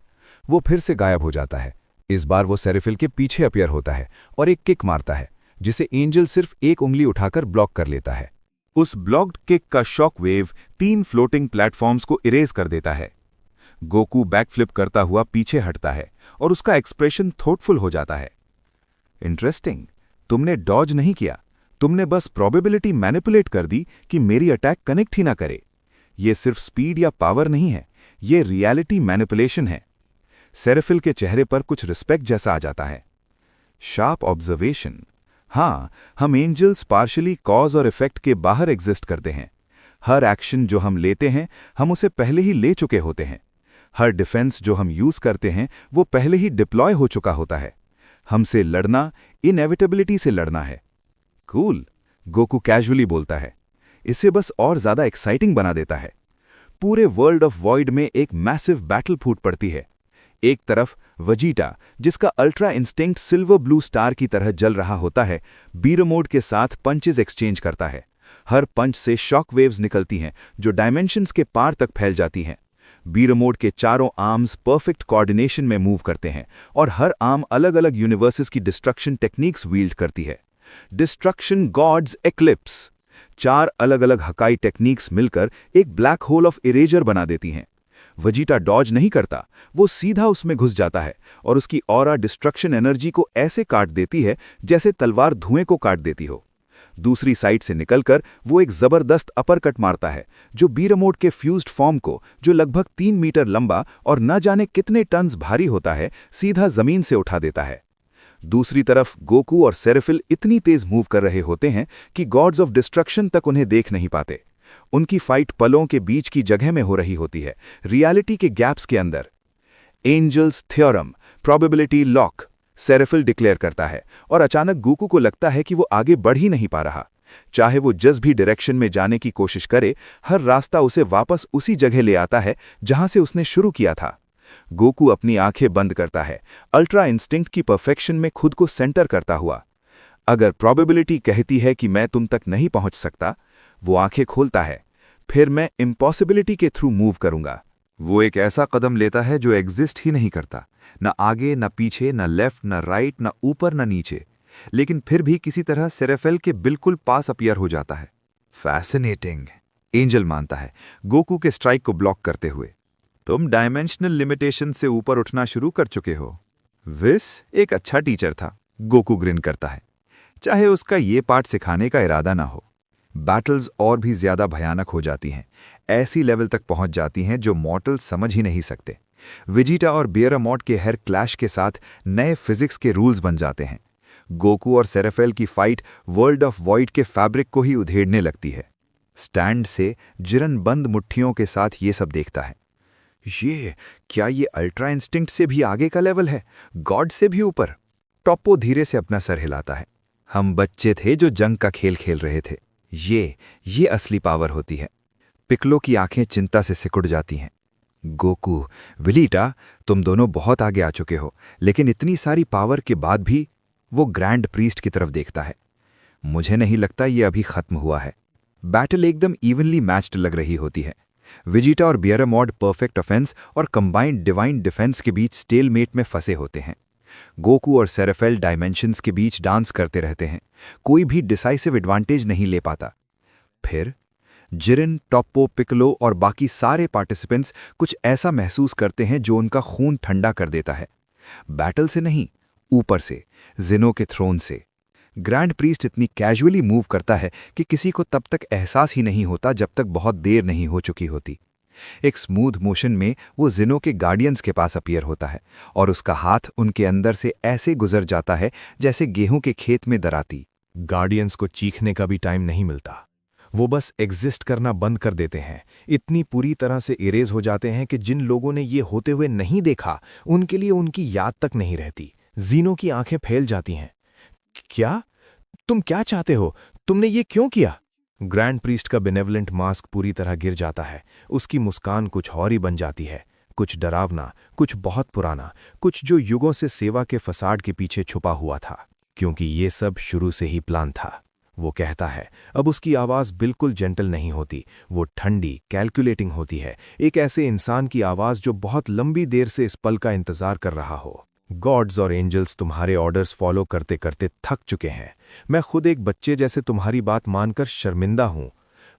[SPEAKER 2] वो फिर से गायब हो जाता है। इस बार वो सेराफिल के पीछे अपीयर होता है और एक किक मारता है, जिसे एंजल सिर्फ एक उंगली उठाकर ब्लॉक कर लेता है।
[SPEAKER 3] उस ब्लॉक्ड किक का शॉक वेव 3 फ्लोटिंग प्लेटफॉर्म्स को इरेज कर देता है। गोकू बैकफ्लिप करता हुआ पीछे हटता है और उसका एक्सप्रेशन थॉटफुल हो जाता है। इंटरेस्टिंग, तुमने डॉज नहीं किया, तुमने बस प्रोबेबिलिटी मैनिपुलेट कर दी कि मेरी अटैक कनेक्ट ही ना करे। ये सिर्फ स्पीड या पावर नहीं है, ये रियलिटी मैनिपुलेशन है। सेराफिल के चेहरे पर कुछ रिस्पेक्ट जैसा आ जाता है। Sharp observation. हाँ, हम एंजल्स पार्शली कॉज और इफेक्ट के बाहर एग्जिस्ट करते हैं। हर एक्शन जो हम लेते हैं, हम उसे पहले ही ले चुके होते हैं। हर डिफेंस जो हम यूज करते हैं, वो पहले ही डिप्लॉय हो चुका होता है। हमसे लड़ना इनएविटेबिलिटी से लड़ना है। कूल, गोकू कैजुअली बोलता है। इसे बस और ज्यादा एक्साइटिंग बना देता है। पूरे वर्ल्ड ऑफ वॉइड में एक मैसिव बैटल फूट पड़ती है। एक तरफ वेजिटा, जिसका ultra instinct silver blue star की तरह जल रहा होता है, बीरामॉड के साथ पंचेस एक्सचेंज करता है। हर पंच से शॉक वेव्स निकलती हैं जो डायमेंशंस के पार तक फैल जाती हैं। बीरामॉड के चारों आर्म्स परफेक्ट कोऑर्डिनेशन में मूव करते हैं और हर आर्म अलग अलग यूनिवर्सेस की डिस्ट्रक्शन टेक्निक्स वील्ड करती है। Destruction God's eclipse. 4 अलग अलग हकाई टेक्निक्स मिलकर एक ब्लैक होल ऑफ इरेजर बना देती हैं। वेजिटा डॉज नहीं करता, वो सीधा उसमें घुस जाता है और उसकी ऑरा डिस्ट्रक्शन एनर्जी को ऐसे काट देती है जैसे तलवार धुएं को काट देती हो। दूसरी साइड से निकलकर वो एक जबरदस्त अपरकट मारता है जो बीरामॉड के फ्यूज्ड फॉर्म को, जो लगभग 3 मीटर लंबा और न जाने कितने टन्स भारी होता है, सीधा जमीन से उठा देता है। दूसरी तरफ गोकू और सेराफिल इतनी तेज मूव कर रहे होते हैं कि गॉड्स ऑफ डिस्ट्रक्शन तक उन्हें देख नहीं पाते। उनकी फाइट पलों के बीच की जगह में हो रही होती है, रियलिटी के गैप्स के अंदर। Angels theorem, probability lock, Seraphiel declare करता है और अचानक गोकू को लगता है कि वो आगे बढ़ ही नहीं पा रहा। चाहे वो जिस भी डायरेक्शन में जाने की कोशिश करे, हर रास्ता उसे वापस उसी जगह ले आता है जहां से उसने शुरू किया था। गोकू अपनी आंखें बंद करता है, अल्ट्रा इंस्टिंक्ट की परफेक्शन में खुद को सेंटर करता हुआ। अगर प्रोबेबिलिटी कहती है कि मैं तुम तक नहीं पहुंच सकता, वो आंखें खोलता है। फिर मैं इम्पॉसिबिलिटी के थ्रू मूव करूंगा।
[SPEAKER 5] वो एक ऐसा कदम लेता है जो एग्जिस्ट ही नहीं करता, न आगे न पीछे, न लेफ्ट न राइट, न ऊपर न नीचे, लेकिन फिर भी किसी तरह सेराफिल के बिल्कुल पास अपीयर हो जाता है। फैसिनेटिंग, एंजल मानता है, गोकू के स्ट्राइक को ब्लॉक करते हुए। तुम डायमेंशनल लिमिटेशन से ऊपर उठना शुरू कर चुके हो। विस एक अच्छा टीचर था, गोकू ग्रिन करता है, चाहे उसका ये पार्ट सिखाने का इरादा ना हो। बैटल्स और भी ज्यादा भयानक हो जाती हैं, ऐसी लेवल तक पहुंच जाती हैं जो मॉर्टल्स समझ ही नहीं सकते। वेजिटा और बेयरामॉड के हर क्लैश के साथ नए फिजिक्स के रूल्स बन जाते हैं। गोकू और सेराफेल की फाइट वर्ल्ड ऑफ वॉइड के फैब्रिक को ही उधेड़ने लगती है। स्टैंड से जिरन बंद मुट्ठियों के साथ ये सब देखता है। क्या ये अल्ट्रा इंस्टिंक्ट से भी आगे का लेवल है, गॉड से भी ऊपर? टॉप्पो धीरे से अपना सर हिलाता है। हम बच्चे थे जो जंग का खेल खेल रहे थे। ये असली पावर होती है। पिकलो की आंखें चिंता से सिकुड़ जाती हैं। गोकू, विलीटा, तुम दोनों बहुत आगे आ चुके हो, लेकिन इतनी सारी पावर के बाद भी। वो ग्रैंड प्रीस्ट की तरफ देखता है। मुझे नहीं लगता ये अभी खत्म हुआ है। बैटल एकदम इवनली मैच्ड लग रही होती है। वेजिटा और बेयरामॉड परफेक्ट ऑफेंस और कंबाइंड डिवाइन डिफेंस के बीच स्टेलमेट में फंसे होते हैं। गोकू और सेराफेल डायमेंशंस के बीच डांस करते रहते हैं। कोई भी डिसाइसिव एडवांटेज नहीं ले पाता। फिर जिरिन, टॉप्पो, पिकलो और बाकी सारे पार्टिसिपेंट्स कुछ ऐसा महसूस करते हैं जो उनका खून ठंडा कर देता है। बैटल से नहीं, ऊपर से, जिनो के थ्रोन से। ग्रैंड प्रीस्ट इतनी कैजुअली मूव करता है कि किसी को तब तक एहसास ही नहीं होता जब तक बहुत देर नहीं हो चुकी होती। एक स्मूथ मोशन में वो जिनो के गार्डियंस के पास अपीयर होता है और उसका हाथ उनके अंदर से ऐसे गुजर जाता है जैसे गेहूं के खेत में दराती।
[SPEAKER 4] गार्डियंस को चीखने का भी टाइम नहीं मिलता। वो बस एग्जिस्ट करना बंद कर देते हैं। इतनी पूरी तरह से इरेज हो जाते हैं कि जिन लोगों ने ये होते हुए नहीं देखा, उनके लिए उनकी याद तक नहीं रहती। जीनो की आंखें फैल जाती हैं। क्या? तुम क्या चाहते हो? तुमने ये क्यों किया? ग्रैंड प्रीस्ट का बेनेवलेंट मास्क पूरी तरह गिर जाता है। उसकी मुस्कान कुछ और ही बन जाती है, कुछ डरावना, कुछ बहुत पुराना, कुछ जो युगों से सेवा के फसाड के पीछे छुपा हुआ था, क्योंकि ये सब शुरू से ही प्लान था। वो कहता है, अब उसकी आवाज़ बिल्कुल जेंटल नहीं होती, वो ठंडी, कैलकुलेटिंग होती है, एक ऐसे इंसान की आवाज़ जो बहुत लंबी देर से इस पल का इंतजार कर रहा हो। गॉड्स और एंजल्स तुम्हारे ऑर्डर्स फॉलो करते करते थक चुके हैं। मैं खुद एक बच्चे जैसे तुम्हारी बात मानकर शर्मिंदा हूं।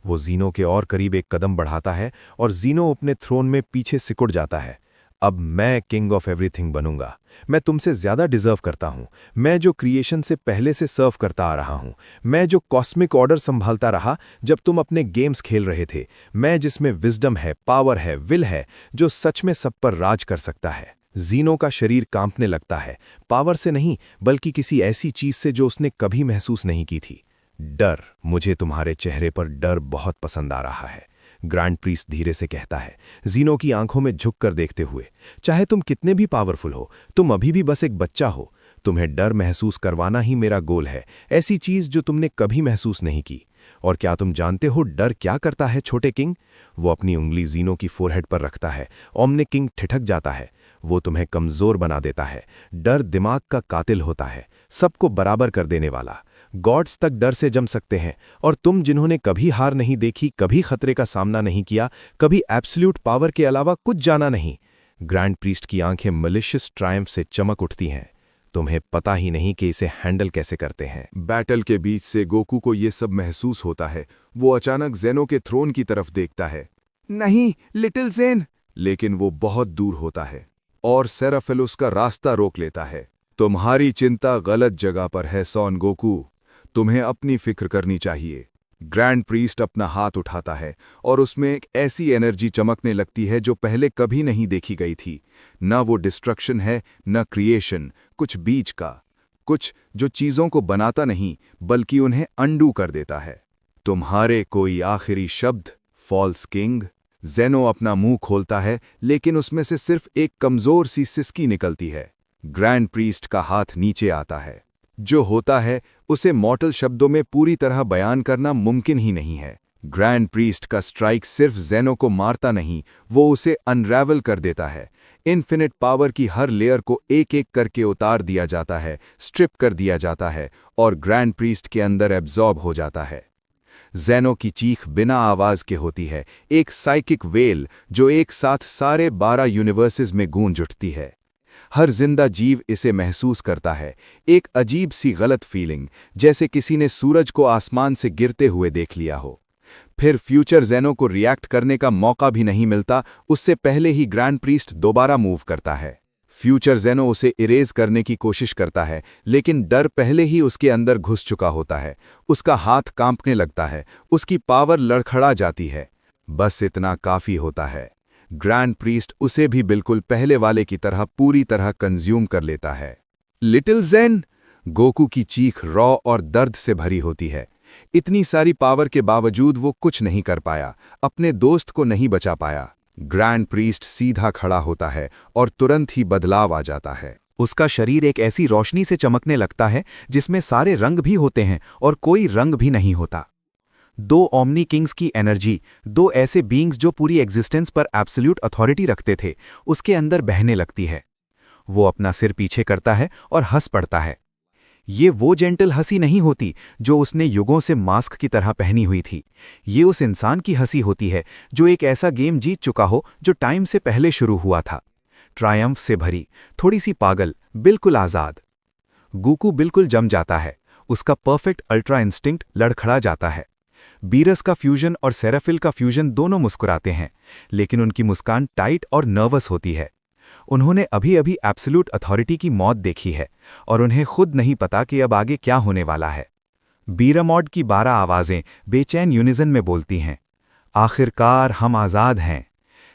[SPEAKER 4] वो जीनो के और करीब एक कदम बढ़ाता है और जीनो अपने थ्रोन में पीछे सिकुड़ जाता है। अब मैं किंग ऑफ एवरीथिंग बनूंगा। मैं तुमसे ज्यादा डिजर्व करता हूं। मैं जो क्रिएशन से पहले से सर्व करता आ रहा हूं। मैं जो कॉस्मिक ऑर्डर संभालता रहा जब तुम अपने गेम्स खेल रहे थे। मैं जिसमें विजडम है, पावर है, विल है, जो सच में सब पर राज कर सकता है। जीनो का शरीर कांपने लगता है, पावर से नहीं बल्कि किसी ऐसी चीज से जो उसने कभी महसूस नहीं की थी। डर। मुझे तुम्हारे चेहरे पर डर बहुत पसंद आ रहा है, ग्रैंड प्रीस्ट धीरे से कहता है, जीनो की आंखों में झुककर देखते हुए। चाहे तुम कितने भी पावरफुल हो, तुम अभी भी बस एक बच्चा हो। तुम्हें डर महसूस करवाना ही मेरा गोल है, ऐसी चीज जो तुमने कभी महसूस नहीं की। और क्या तुम जानते हो डर क्या करता है, छोटे किंग? वो अपनी उंगली जीनो की फोरहेड पर रखता है। ओमने किंग ठिठक जाता है। वो तुम्हें कमजोर बना देता है। डर दिमाग का कातिल होता है, सबको बराबर कर देने वाला। गॉड्स तक डर से जम सकते हैं, और तुम जिन्होंने कभी हार नहीं देखी, कभी खतरे का सामना नहीं किया, कभी एब्सोल्यूट पावर के अलावा कुछ जाना नहीं। ग्रैंड प्रीस्ट की आंखें मलिशियस ट्रायम्फ से चमक उठती हैं। तुम्हें पता ही नहीं कि इसे हैंडल कैसे करते हैं।
[SPEAKER 3] बैटल के बीच से गोकू को ये सब महसूस होता है। वो अचानक जेनो के थ्रोन की तरफ देखता है।
[SPEAKER 1] नहीं, लिटिल ज़ेन।
[SPEAKER 3] लेकिन वो बहुत दूर होता है और सेराफेल उसका रास्ता रोक लेता है। तुम्हारी चिंता गलत जगह पर है सॉन गोकू, तुम्हें अपनी फिक्र करनी चाहिए। ग्रैंड प्रीस्ट अपना हाथ उठाता है और उसमें एक ऐसी एनर्जी चमकने लगती है जो पहले कभी नहीं देखी गई थी। न वो डिस्ट्रक्शन है, न क्रिएशन, कुछ बीच का, कुछ जो चीजों को बनाता नहीं बल्कि उन्हें अंडू कर देता है। तुम्हारे कोई आखिरी शब्द, फॉल्स किंग? जेनो अपना मुंह खोलता है, लेकिन उसमें से सिर्फ एक कमजोर सी सिसकी निकलती है। ग्रैंड प्रीस्ट का हाथ नीचे आता है। जो होता है उसे मॉर्टल शब्दों में पूरी तरह बयान करना मुमकिन ही नहीं है। ग्रैंड प्रीस्ट का स्ट्राइक सिर्फ जेनो को मारता नहीं, वो उसे अनरैवल कर देता है। इन्फिनिट पावर की हर लेयर को एक एक करके उतार दिया जाता है, स्ट्रिप कर दिया जाता है और ग्रैंड प्रीस्ट के अंदर एब्जॉर्ब हो जाता है। जेनो की चीख बिना आवाज के होती है, एक साइकिक वेल जो एक साथ सारे 12 यूनिवर्सेस में गूंज उठती है। हर जिंदा जीव इसे महसूस करता है, एक अजीब सी गलत फीलिंग, जैसे किसी ने सूरज को आसमान से गिरते हुए देख लिया हो। फिर फ्यूचर जेनो को रिएक्ट करने का मौका भी नहीं मिलता, उससे पहले ही ग्रैंड प्रीस्ट दोबारा मूव करता है।
[SPEAKER 4] फ्यूचर जेनो उसे इरेज करने की कोशिश करता है, लेकिन डर पहले ही उसके अंदर घुस चुका होता है। उसका हाथ कांपने लगता है, उसकी पावर लड़खड़ा जाती है। बस इतना काफी होता है। ग्रैंड प्रीस्ट उसे भी बिल्कुल पहले वाले की तरह पूरी तरह कंज्यूम कर लेता है। लिटिल जेन! गोकू की चीख रॉ और दर्द से भरी होती है। इतनी सारी पावर के बावजूद वो कुछ नहीं कर पाया, अपने दोस्त को नहीं बचा पाया। ग्रैंड प्रीस्ट सीधा खड़ा होता है और तुरंत ही बदलाव आ जाता है।
[SPEAKER 5] उसका शरीर एक ऐसी रोशनी से चमकने लगता है जिसमें सारे रंग भी होते हैं और कोई रंग भी नहीं होता। दो ओमनी किंग्स की एनर्जी, दो ऐसे बीइंग्स जो पूरी एग्जिस्टेंस पर एब्सोल्यूट अथॉरिटी रखते थे, उसके अंदर बहने लगती है। वो अपना सिर पीछे करता है और हंस पड़ता है। ये वो जेंटल हंसी नहीं होती जो उसने युगों से मास्क की तरह पहनी हुई थी। ये उस इंसान की हंसी होती है जो एक ऐसा गेम जीत चुका हो जो टाइम से पहले शुरू हुआ था। ट्रायम्फ से भरी, थोड़ी सी पागल, बिल्कुल आज़ाद। गोकू बिल्कुल जम जाता है। उसका परफेक्ट अल्ट्रा इंस्टिंक्ट लड़खड़ा जाता है। बीरस का फ्यूजन और सेराफिल का फ्यूजन दोनों मुस्कुराते हैं, लेकिन उनकी मुस्कान टाइट और नर्वस होती है। उन्होंने अभी अभी एब्सोल्यूट अथॉरिटी की मौत देखी है और उन्हें खुद नहीं पता कि अब आगे क्या होने वाला है। बीरामॉड की 12 आवाज़ें बेचैन यूनिजन में बोलती हैं, आखिरकार हम आज़ाद हैं।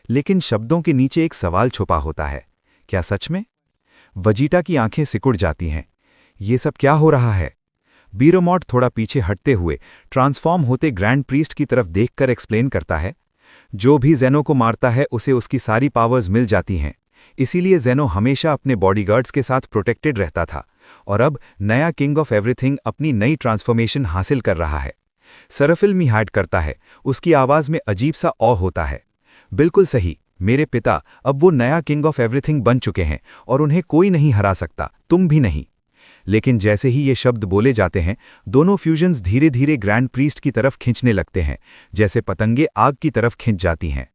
[SPEAKER 5] लेकिन शब्दों के नीचे एक सवाल छुपा होता है, क्या सच में? वजीटा की आंखें सिकुड़ जाती हैं। ये सब क्या हो रहा है? बीरामॉड थोड़ा पीछे हटते हुए ट्रांसफॉर्म होते ग्रैंड प्रीस्ट की तरफ देखकर एक्सप्लेन करता है, जो भी जेनो को मारता है उसे उसकी सारी पावर्स मिल जाती हैं। इसीलिए जेनो हमेशा अपने बॉडीगार्ड्स के साथ प्रोटेक्टेड रहता था और अब नया किंग ऑफ एवरीथिंग अपनी नई ट्रांसफॉर्मेशन हासिल कर रहा है। सेराफिल मिहाट करता है, उसकी आवाज़ में अजीब सा ऑ होता है। बिल्कुल सही, मेरे पिता अब वो नया किंग ऑफ एवरीथिंग बन चुके हैं और उन्हें कोई नहीं हरा सकता, तुम भी नहीं। लेकिन जैसे ही ये शब्द बोले जाते हैं, दोनों फ्यूजन्स धीरे धीरे ग्रैंड प्रीस्ट की तरफ खींचने लगते हैं, जैसे पतंगे आग की तरफ खिंच जाती हैं।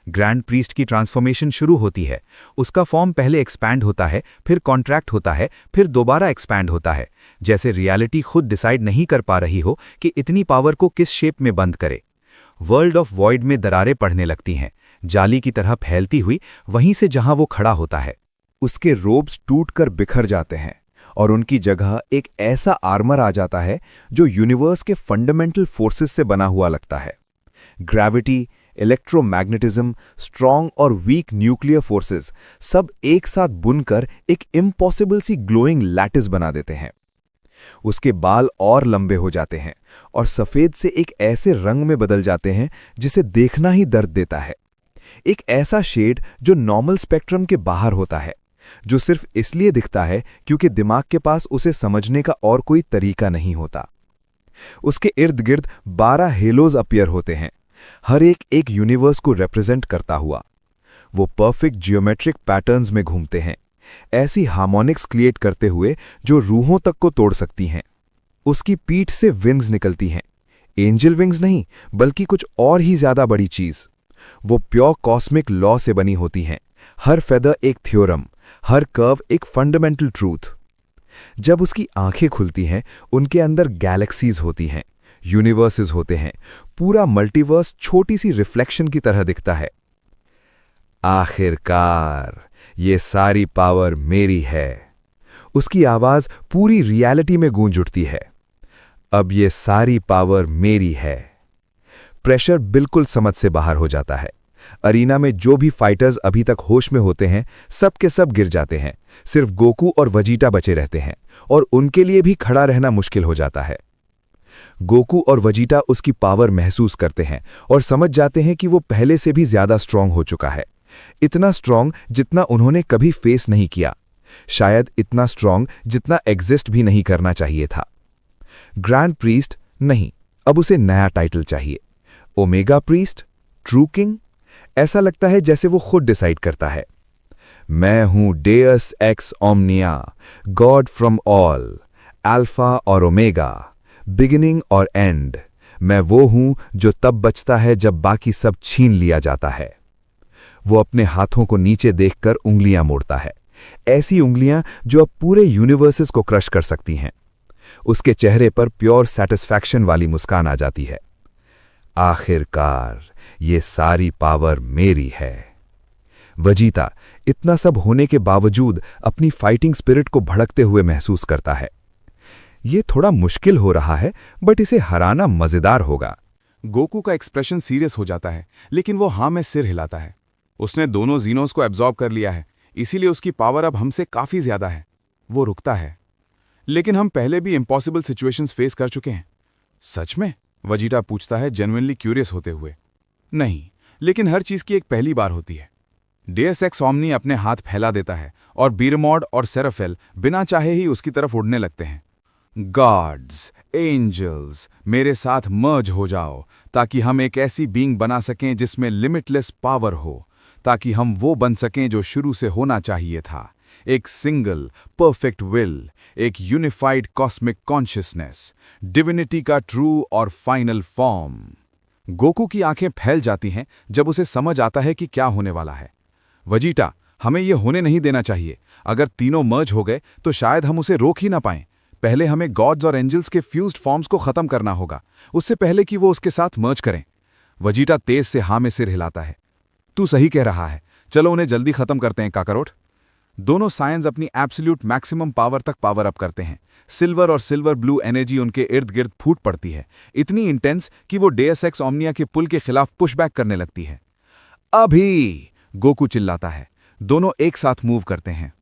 [SPEAKER 5] ग्रैंड प्रीस्ट की ट्रांसफॉर्मेशन शुरू होती है। उसका फॉर्म पहले एक्सपैंड होता है, फिर कॉन्ट्रैक्ट होता है, फिर दोबारा एक्सपैंड होता है, जैसे रियलिटी खुद डिसाइड नहीं कर पा रही हो कि इतनी पावर को किस शेप में बंद करे। वर्ल्ड ऑफ वॉइड में दरारें पड़ने लगती हैं, जाली की तरह फैलती हुई वहीं से जहां वो खड़ा होता है।
[SPEAKER 4] उसके रोब्स टूटकर बिखर जाते हैं और उनकी जगह एक ऐसा आर्मर आ जाता है जो यूनिवर्स के फंडामेंटल फोर्सेस से बना हुआ लगता है। ग्रेविटी, इलेक्ट्रोमैग्नेटिज्म, स्ट्रॉन्ग और वीक न्यूक्लियर फोर्सेस सब एक साथ बुनकर एक इम्पॉसिबल सी ग्लोइंग लैटिस बना देते हैं। उसके बाल और लंबे हो जाते हैं और सफ़ेद से एक ऐसे रंग में बदल जाते हैं जिसे देखना ही दर्द देता है। एक ऐसा शेड जो नॉर्मल स्पेक्ट्रम के बाहर होता है, जो सिर्फ इसलिए दिखता है क्योंकि दिमाग के पास उसे समझने का और कोई तरीका नहीं होता। उसके इर्द गिर्द 12 हेलोज अपीयर होते हैं, हर एक यूनिवर्स को रिप्रेजेंट करता हुआ। वो परफेक्ट जियोमेट्रिक पैटर्न्स में घूमते हैं, ऐसी हार्मोनिक्स क्रिएट करते हुए जो रूहों तक को तोड़ सकती हैं। उसकी पीठ से विंग्स निकलती हैं, एंजल विंग्स नहीं बल्कि कुछ और ही ज्यादा बड़ी चीज। वो प्योर कॉस्मिक लॉ से बनी होती हैं, हर फेदर एक थ्योरम, हर कर्व एक फंडामेंटल ट्रूथ। जब उसकी आंखें खुलती हैं, उनके अंदर गैलेक्सीज होती हैं, यूनिवर्सेस होते हैं, पूरा मल्टीवर्स छोटी सी रिफ्लेक्शन की तरह दिखता है। आखिरकार ये सारी पावर मेरी है। उसकी आवाज पूरी रियलिटी में गूंज उठती है। अब ये सारी पावर मेरी है। प्रेशर बिल्कुल समझ से बाहर हो जाता है। अरीना में जो भी फाइटर्स अभी तक होश में होते हैं, सब के सब गिर जाते हैं। सिर्फ गोकू और वजीटा बचे रहते हैं और उनके लिए भी खड़ा रहना मुश्किल हो जाता है। गोकू और वजीटा उसकी पावर महसूस करते हैं और समझ जाते हैं कि वो पहले से भी ज्यादा स्ट्रांग हो चुका है। इतना स्ट्रांग जितना उन्होंने कभी फेस नहीं किया, शायद इतना स्ट्रांग जितना एग्जिस्ट भी नहीं करना चाहिए था। ग्रैंड प्रीस्ट नहीं, अब उसे नया टाइटल चाहिए। Omega priest, true king. ऐसा लगता है जैसे वो खुद डिसाइड करता है। मैं हूं डेयस एक्स ओमनिया, गॉड फ्रॉम ऑल, अल्फा और ओमेगा, बिगिनिंग और एंड। मैं वो हूं जो तब बचता है जब बाकी सब छीन लिया जाता है। वो अपने हाथों को नीचे देखकर उंगलियां मोड़ता है, ऐसी उंगलियां जो अब पूरे यूनिवर्सेस को क्रश कर सकती हैं। उसके चेहरे पर प्योर सैटिस्फैक्शन वाली मुस्कान आ जाती है। आखिरकार ये सारी पावर मेरी है। वजीता
[SPEAKER 2] इतना सब होने के बावजूद अपनी फाइटिंग स्पिरिट को भड़कते हुए महसूस करता है। ये थोड़ा मुश्किल हो रहा है, बट इसे हराना मजेदार होगा।
[SPEAKER 4] गोकू का एक्सप्रेशन सीरियस हो जाता है, लेकिन वो हाँ में सिर हिलाता है। उसने दोनों जीनोस को एब्जॉर्ब कर लिया है, इसीलिए उसकी पावर अब हमसे काफी ज्यादा है। वो रुकता है। लेकिन हम पहले भी इम्पॉसिबल सिचुएशंस फेस कर चुके हैं। सच में? वेजिटा पूछता है, जेन्युइनली क्यूरियस होते हुए। नहीं, लेकिन हर चीज की एक पहली बार होती है। डेयस एक्स ओमनी अपने हाथ फैला देता है और बीरमॉड और सेराफेल बिना चाहे ही उसकी तरफ उड़ने लगते हैं। गॉड्स, एंजल्स, मेरे साथ मर्ज हो जाओ ताकि हम एक ऐसी बीइंग बना सकें जिसमें लिमिटलेस पावर हो, ताकि हम वो बन सकें जो शुरू से होना चाहिए था, एक सिंगल परफेक्ट विल, एक यूनिफाइड कॉस्मिक कॉन्शियसनेस, डिविनिटी का ट्रू और फाइनल फॉर्म। गोकू की आंखें फैल जाती हैं जब उसे समझ आता है कि क्या होने वाला है। वेजिटा, हमें यह होने नहीं देना चाहिए। अगर तीनों मर्ज हो गए तो शायद हम उसे रोक ही ना पाएं। पहले हमें गॉड्स और एंजल्स के फ्यूज्ड फॉर्म्स को खत्म करना होगा, उससे पहले कि वो उसके साथ मर्ज करें। वेजिटा तेज से हाँ में सिर हिलाता है। तू सही कह रहा है, चलो उन्हें जल्दी खत्म करते हैं काकारोट। दोनों सायंस अपनी एब्सोल्यूट मैक्सिमम पावर तक पावर अप करते हैं। सिल्वर और सिल्वर ब्लू एनर्जी उनके इर्द गिर्द फूट पड़ती है, इतनी इंटेंस कि वो डेयस एक्स ओमनिया के पुल के खिलाफ पुशबैक करने लगती है। अभी! गोकू चिल्लाता है। दोनों एक साथ मूव करते हैं।